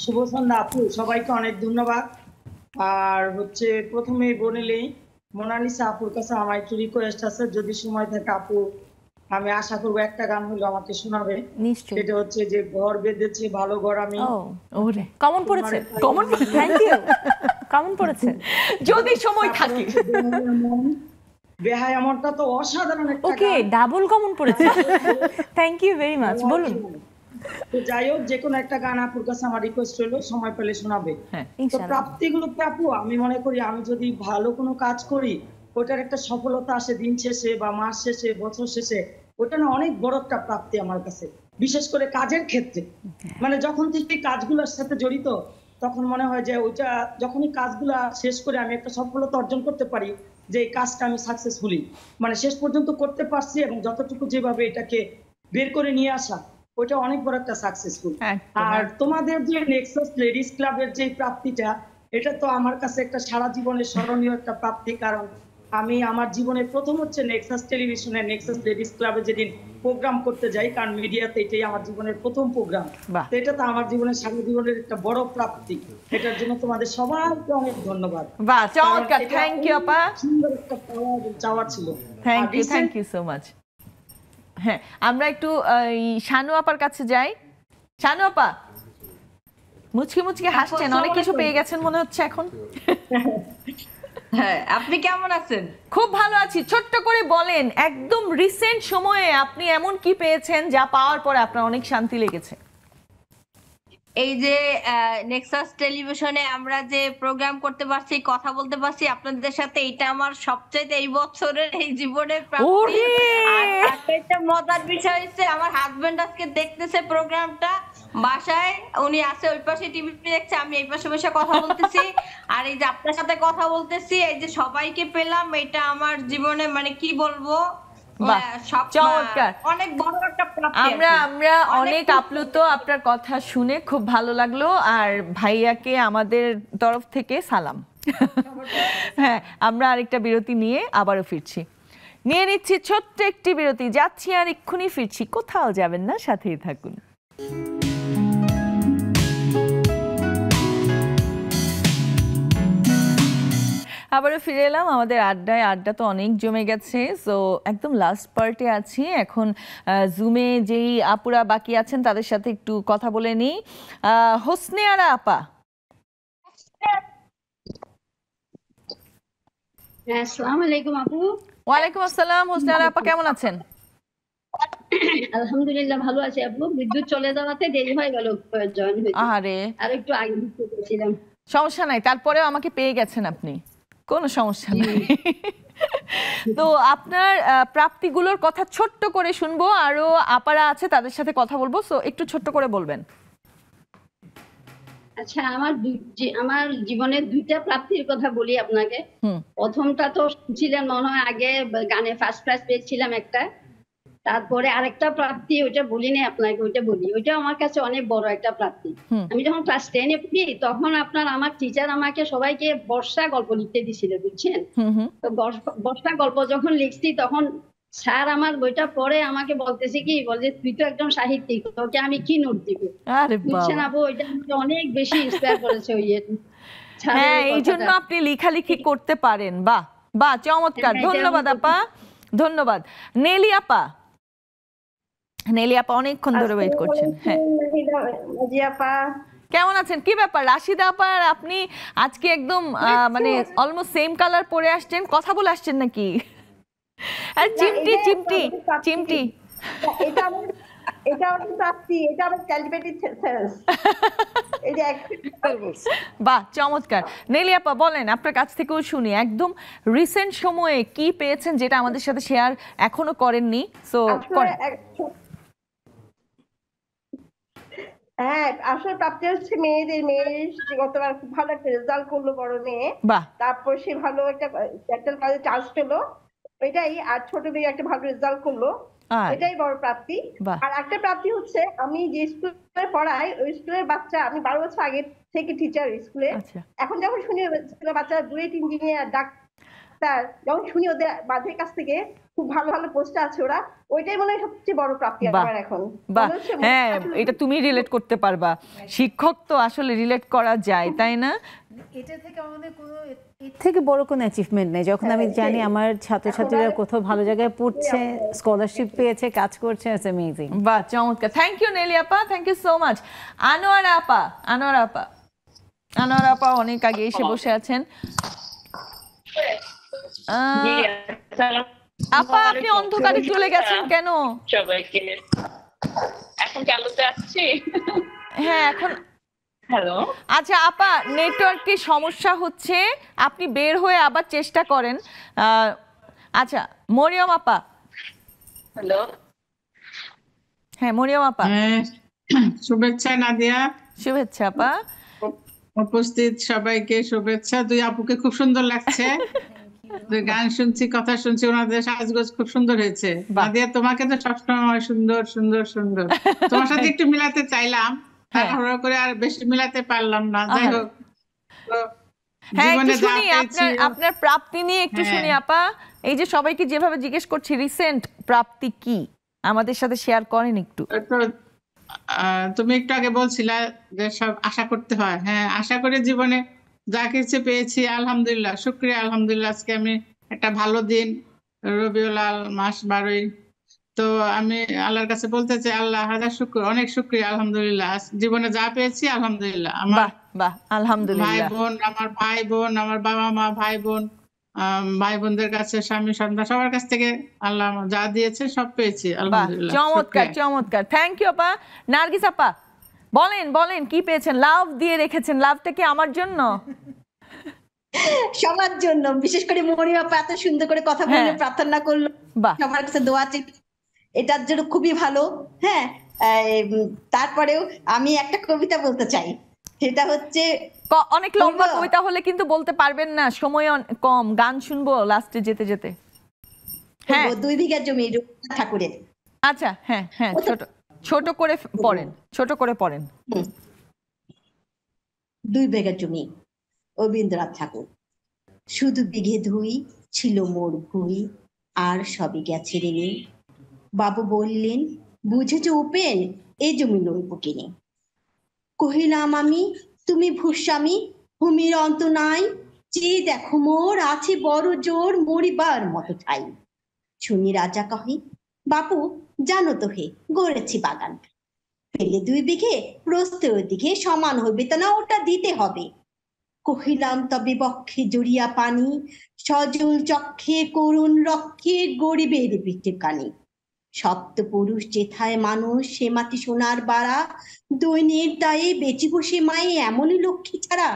শুভ সন্ধ্যা আপু, সবাইকে অনেক ধন্যবাদ। আর হচ্ছে প্রথমে বলিলেই মোনালিসা আপুর কাছে আমার একটু রিকোয়েস্ট আছে, যদি সময় থাকে আপু আমি আশা করবো একটা গান হলো আমাকে শোনাবে। সেটা হচ্ছে যে ঘর বেঁধেছে ভালো ঘর আমি। কমন পড়েছে, কমন, থ্যাংক ইউ, কমন পড়েছে, যদি সময় থাকে। বেহায়া মনটা তো অসাধারণ একটা গান। ওকে, ডাবল কমন পড়েছে, থ্যাংক ইউ ভেরি মাচ। বলুন। তো যাই হোক, যে কোনো একটা গান আপুর কাছে আমার রিকোয়েস্ট হলো, সময় পেলে শোনাবে। তো প্রাপ্তিগুলোকে আপু আমি মনে করি, আমি যদি ভালো কোনো কাজ করি, ওটার একটা সফলতা আসে দিন শেষে বা মাস শেষে, বছর শেষে, ওটা না অনেক বড় একটা প্রাপ্তি আমার কাছে। বিশেষ করে কাজের ক্ষেত্রে, মানে যখন থেকে কাজগুলোর সাথে জড়িত তখন মনে হয় যে ওইটা যখনই কাজগুলা শেষ করে আমি একটা সফলতা অর্জন করতে পারি, যে এই কাজটা আমি সাকসেসফুলি মানে শেষ পর্যন্ত করতে পারছি এবং যতটুকু যেভাবে এটাকে বের করে নিয়ে আসা, ওইটা অনেক বড় একটা সাকসেসফুল। আর তোমাদের যে নেক্সাস লেডিস ক্লাবের যে প্রাপ্তিটা, এটা তো আমার কাছে একটা সারা জীবনের স্মরণীয় একটা প্রাপ্তি। কারণ আমি আমার জীবনের প্রথম হচ্ছে নেক্সাস টেলিভিশনে নেক্সাস লেডিস ক্লাবে যেদিন প্রোগ্রাম করতে যাই, কারণ মিডিয়াতে এটাই আমার জীবনের প্রথম প্রোগ্রাম। তো এটা তো আমার জীবনের সারা জীবনের একটা বড় প্রাপ্তি। এটার জন্য তোমাদের সবাইকে অনেক ধন্যবাদ। বাহ, চমৎকার, থ্যাংক ইউ আপা। সুন্দর একটা চাওয়া ছিল। Thank you so much. হ্যাঁ, আমরা একটু শানু আপার কাছে যাই। শানু আপা মুচকি মুচকি হাসছেন, অনেক কিছু পেয়ে গেছেন মনে হচ্ছে এখন। হ্যাঁ, আপনি কেমন আছেন? খুব ভালো আছি। ছোট্ট করে বলেন, একদম রিসেন্ট সময়ে আপনি এমন কি পেয়েছেন যা পাওয়ার পরে আপনার অনেক শান্তি লেগেছে? এই যে নেক্সাস টেলিভিশনে আমরা যে প্রোগ্রাম করতে পারছি, কথা বলতে পারছি আপনাদের সাথে, এটা আমার সবচেয়ে এই বছরের এই জীবনের প্রাপ্তি। আর একটা মজার বিষয় হচ্ছে আমার হাজবেন্ড আজকে দেখতেছে প্রোগ্রামটা বাসায়, উনি আছে ওই পাশে টিভি দেখছে, আমি এই পাশে বসে কথা বলতেছি। আর এই যে আপনার সাথে কথা বলতেছি, এই যে সবাইকে পেলাম, এটা আমার জীবনে মানে কি বলবো, অনেক বড় একটা প্রাপ্তি। আমরা অনেক আপ্লুত আপনার কথা শুনে, খুব ভালো লাগলো। আর ভাইয়াকে আমাদের তরফ থেকে সালাম। হ্যাঁ, আমরা আরেকটা বিরতি নিয়ে আবারও ফিরছি। নিয়ে নিচ্ছি ছোট্ট একটি বিরতি, যাচ্ছি আর এক্ষুনি ফিরছি, কোথাও যাবেন না, সাথেই থাকুন। আবারও ফিরে এলাম আমাদের আড্ডায়। আড্ডা তো অনেক জমে গেছে, সো একদম লাস্ট পার্টে আছি এখন। জুমে যেই আপুরা বাকি আছেন তাদের সাথে একটু কথা বলে নিই। হোসনে আরা আপা। আসসালামু আলাইকুম আপু। ওয়ালাইকুম আসসালাম। হোসনে আরা আপা কেমন আছেন? আলহামদুলিল্লাহ ভালো আছি আপু। বিদ্যুৎ চলে যাওয়াতে দেরি হয়ে গেল জয়েন হইতে। আরে আর একটু আগে ঢুকতে পেরেছিলাম। সমস্যা নাই, তারপরেও আমাকে পেয়ে গেছেন আপনি, কোনো সমস্যা নেই। তো আপনার প্রাপ্তিগুলোর কথা ছোট্ট করে শুনবো, আরো আপারা আছে তাদের সাথে কথা বলবো, সো একটু ছোট্ট করে বলবেন। আচ্ছা, আমার জীবনের দুইটা প্রাপ্তির কথা বলি আপনাকে। প্রথমটা তো ছিলেন মনে হয় আগে গানে ফার্স্ট প্রাইজ পেয়েছিলাম একটা, তারপরে আরেকটা প্রাপ্তি, ওইটা বলিনি আপনাকে, ওইটা বলি। ওইটা আমার কাছে অনেক বড় একটা প্রাপ্তি। আমি যখন ক্লাস 10-এ পড়ি তখন আমার টিচার আমাকে সবাইকে বর্ষা গল্প লিখতে দিছিল, বুঝছেন? তো বর্ষা গল্প যখন লিখছি তখন স্যার আমার বইটা পড়ে আমাকে বলতেছে কি, বলে তুই তো একজন সাহিত্যিক, তোকে আমি কি নোট দিব? বুঝছেন আপু, ওইটা আমাকে অনেক বেশি ইন্সপায়ার করেছে। ওই হ্যাঁ, এই জন্য আপনি লেখালেখি করতে পারেন। বাহ বাহ, চমৎকার, ধন্যবাদ আপা, ধন্যবাদ। নেলি আপা, নেলি আপা অনেকক্ষণ ধরে ওয়েট করছেন। হ্যাঁ, কেমন আছেন? কি ব্যাপার রাশিদা আপা, আপনি আজকে একদম মানে অলমোস্ট সেম কালার পরে আসছেন, কথা বলে আসছেন নাকি? আর চিমটি চিমটি চিমটি, এটা আমার প্রাপ্তি, এটা আমার কালটিভেটেড সেন্স। বাহ, চমৎকার। নেলি আপা বলেন, আপনার কাছ থেকেও শুনি, একদম রিসেন্ট সময়ে কি পেয়েছেন যেটা আমাদের সাথে শেয়ার এখনো করেননি। সো হ্যাঁ, আসলে প্রাপ্তি হচ্ছে মেয়ের গতবার খুব ভালো একটা রেজাল্ট করলো বড় মেয়ে, তারপর সে ভালো একটা ক্যাপিটাল কলেজে চান্স পেলো, এটাই। আর ছোট মেয়ে একটা ভালো রেজাল্ট করলো, এটাই বড় প্রাপ্তি। আর একটা প্রাপ্তি হচ্ছে আমি যে স্কুলে পড়াই, ওই স্কুলের বাচ্চা, আমি 12 বছর আগে থেকে টিচার স্কুলে, এখন যখন শুনি স্কুলের বাচ্চারা বুয়েট ইঞ্জিনিয়ার ডাক্তার, যখন শুনি ওদের বাচ্চাদের কাছ থেকে খুব ভালো ভালো পোস্টে আছে ওরা, ওইটাই মনে হয় সবচেয়ে বড় প্রাপ্তি আমার এখন। হ্যাঁ, এটা তুমি রিলেট করতে পারবা, শিক্ষক তো আসলে রিলেট করা যায়, তাই না? এটা থেকে আমাদের কোনো এর থেকে বড় কোনো অ্যাচিভমেন্ট নেই। যখন আমি জানি আমার ছাত্রছাত্রীরা কোথাও ভালো জায়গায় পড়ছে, স্কলারশিপ পেয়েছে, কাজ করছে, ইটস অ্যামেজিং। বাহ, চমৎকার। থ্যাংক ইউ নেলি আপা, thank you so much. Anowara আপা, আনোয়ারা আপা, আনোয়ারা আপা অনেক আগে এসে বসে আছেন। আপা, আপনি অন্ধকারে চলে গেছেন কেন? সবাইকে এখন কি আলোতে আসছে? হ্যাঁ, এখন। হ্যালো, আচ্ছা আপা, নেটওয়ার্কের সমস্যা হচ্ছে, আপনি বের হয়ে আবার চেষ্টা করেন। আচ্ছা, মরিয়ম আপা। হ্যালো, হ্যাঁ মরিয়ম আপা। শুভেচ্ছা নাদিয়া। শুভেচ্ছা আপা। উপস্থিত সবাইকে শুভেচ্ছা। দুই আপুকে খুব সুন্দর লাগছে। গান শুনছি, কথা শুনছি, ওনাদের সাজগোজ খুব সুন্দর হয়েছে। নাদিয়া তোমাকে তো সবসময় সুন্দর সুন্দর সুন্দর। তোমার সাথে একটু মিলাতে চাইলাম, তাড়াহুড়ো করে আর বেশি মিলাতে পারলাম না। যাই হোক, হ্যাঁ একটু শুনি আপনার প্রাপ্তি নিয়ে একটু শুনি আপা। এই যে সবাইকে যেভাবে জিজ্ঞেস করছি রিসেন্ট প্রাপ্তি কি আমাদের সাথে শেয়ার করেন একটু। তুমি একটু আগে বলছিলা যে সব আশা করতে হয়। হ্যাঁ, আশা করে জীবনে যা কিছু পেয়েছি আলহামদুলিল্লাহ, শুকরিয়া আলহামদুলিল্লাহ। আজকে আমি একটা ভালো দিন, রবিউল আউয়াল মাস 12। তো আমি আল্লাহর কাছে বলতে চাই আল্লাহ হাজার শুকর, অনেক শুকরিয়া আলহামদুলিল্লাহ। জীবনে যা পেয়েছি আলহামদুলিল্লাহ। আমার আলহামদুলিল্লাহ ভাই বোন, আমার বাবা মা, ভাই বোন, ভাই বোনদের কাছে, স্বামী সন্তান, সবার কাছ থেকে আল্লাহ যা দিয়েছে সব পেয়েছি আলহামদুলিল্লাহ। চমৎকার চমৎকার, থ্যাংক ইউ আপা। নার্গিস আপা বলেন বলেন কি পেয়েছেন? লাভ দিয়ে রেখেছেন, লাভটা কি আমার জন্য? সবার জন্য, বিশেষ করে মরিয়ম আপা এত সুন্দর করে কথা বলে প্রার্থনা করলো, সবার কাছে দোয়া চাই, এটার জন্য খুবই ভালো। হ্যাঁ, তারপরেও আমি একটা কবিতা বলতে চাই, সেটা হচ্ছে অনেক লম্বা কবিতা হলে কিন্তু বলতে পারবেন না, সময় কম, গান শুনবো লাস্টে যেতে যেতে। হ্যাঁ, 2 বিঘা জমি রবীন্দ্রনাথ ঠাকুরের। আচ্ছা হ্যাঁ হ্যাঁ, ছোট করে পড়েন, ছোট করে পড়েন। 2 বিঘা জমি, রবীন্দ্রনাথ ঠাকুর। শুধু বিঘে ধুই ছিল মোর ভুই, আর সবই গেছে রেঙে। বাবু বললেন, বুঝেছ উপেন, এ জমি লইব কিনে। কহিলাম আমি, তুমি ভূস্বামী, ভূমির অন্ত নাই, চেয়ে দেখো মোর আছে বড় জোর, মরিবার মতো ঠাই। শুনি রাজা কহে, বাপু জানো তো হে, গড়েছি বাগান, পেলে 2 বিঘে প্রস্থ দিকে সমান হইবে, তা না ওটা দিতে হবে। কহিলাম তবে বক্ষে জড়িয়া পানি, সজল চক্ষে করুণ রক্ষে, গরিবের পিঠে কানি। সপ্ত পুরুষ যেথায় মানুষ, সে মাটি সোনার বাড়া, দৈন্যের দায়ে বেঁচে বসে মায়ে এমনই লক্ষ্মী ছাড়া।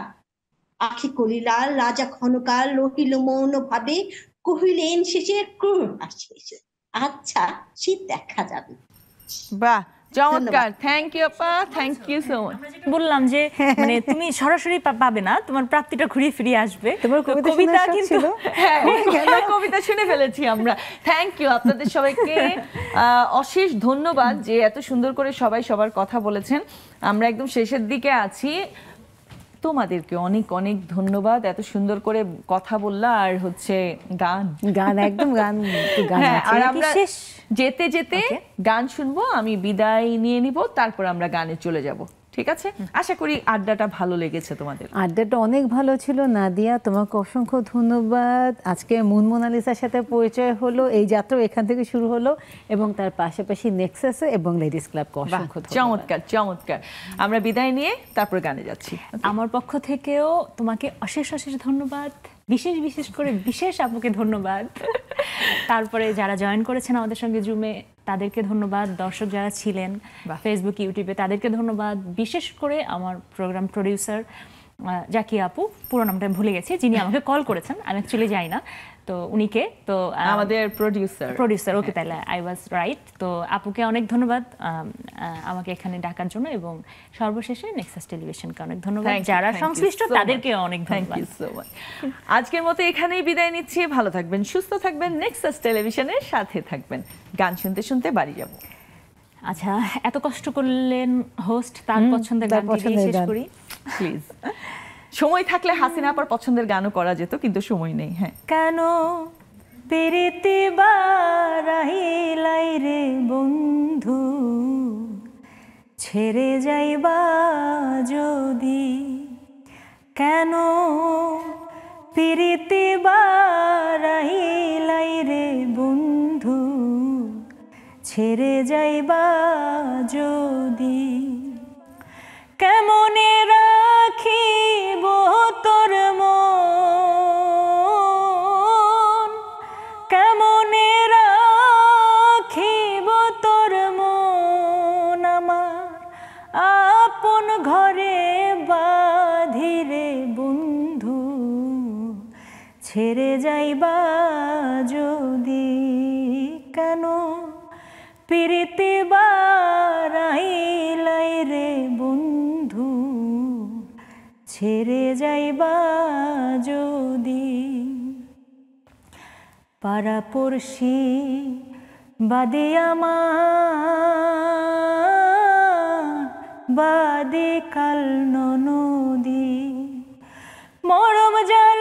আখি কলিলাল রাজা ক্ষণকাল রহিল মৌন ভাবে, কহিলেন শেষে ক্রোধ আসে, আচ্ছা সে দেখা যাবে। বাহ চমৎকার, থ্যাংক ইউ আপা, থ্যাংক ইউ সো মাচ। বললাম যে মানে তুমি সরাসরি পাবে না, তোমার প্রাপ্তিটা ঘুরে ফিরে আসবে। তোমার কবিতা কিন্তু কবিতা শুনে ফেলেছি আমরা। থ্যাংক ইউ আপনাদের সবাইকে, অশেষ ধন্যবাদ যে এত সুন্দর করে সবাই সবার কথা বলেছেন। আমরা একদম শেষের দিকে আছি, তোমাদেরকে অনেক অনেক ধন্যবাদ, এত সুন্দর করে কথা বললা। আর হচ্ছে গান একদম গান, আর আমরা যেতে যেতে গান শুনবো, আমি বিদায় নিয়ে নিব, তারপর আমরা গানে চলে যাব। ঠিক আছে, আশা করি আড্ডাটা ভালো লেগেছে তোমাদের। আড্ডাটা অনেক ভালো ছিল নাদিয়া, তোমাকে অসংখ্য ধন্যবাদ। আজকে মুন মোনালিসার সাথে পরিচয় হলো, এই যাত্রা এখান থেকে শুরু হলো, এবং তার পাশাপাশি নেক্সাসে এবং লেডিস ক্লাবকে অসংখ্য ধন্যবাদ। চমৎকার চমৎকার, আমরা বিদায় নিয়ে তারপর গানে যাচ্ছি। আমার পক্ষ থেকেও তোমাকে অশেষ অশেষ ধন্যবাদ, বিশেষ করে বিশেষ আপুকে ধন্যবাদ। তারপরে যারা জয়েন করেছেন আমাদের সঙ্গে জুমে, তাদেরকে ধন্যবাদ। দর্শক যারা ছিলেন ফেসবুক, ইউটিউবে, তাদেরকে ধন্যবাদ। বিশেষ করে আমার প্রোগ্রাম প্রডিউসার জাকিয়া আপু, পুরো নামটা ভুলে গেছি, যিনি আমাকে কল করেছেন, আমি অ্যাকচুয়ালি যাই না, তো উনিকে, তো আমাদের প্রডিউসার। ওকে, তাহলে আই ওয়াজ রাইট। তো আপুকে অনেক ধন্যবাদ আমাকে এখানে ডাকার জন্য, এবং সর্বশেষে নেক্সাস টেলিভিশনকে অনেক ধন্যবাদ, যারা সংশ্লিষ্ট তাদেরকে অনেক ধন্যবাদ। আজকের মতো এখানেই বিদায় নিচ্ছি, ভালো থাকবেন, সুস্থ থাকবেন, নেক্সাস টেলিভিশনের সাথে থাকবেন। গান শুনতে শুনতে বাড়ি যাব। আচ্ছা, এত কষ্ট করলেন হোস্ট, তার পছন্দের গান দিয়ে শেষ করি প্লিজ। সময় থাকলে হাসিনা আপার পছন্দের গানও করা যেত, কিন্তু সময় নেই। হ্যাঁ, কেন পেরিতে বারাইলাই রে বন্ধু, ছেড়ে যাইবা যদি, কেন পেরিতে বারাইলাই রে বন্ধু, ছেড়ে যাইবা যদি, কেমনে রাখিব তোর মন, কেমনে রাখিব তোর মন, আমার আপন ঘরে বাঁধিরে বন্ধু, ছেড়ে যাইবা যদি, কেন পিরিতে বা বন্ধু ছেড়ে যাইবা যদি, পাড়াপড়শি বাদে আমার বাদে কাল নদী, মরম যায়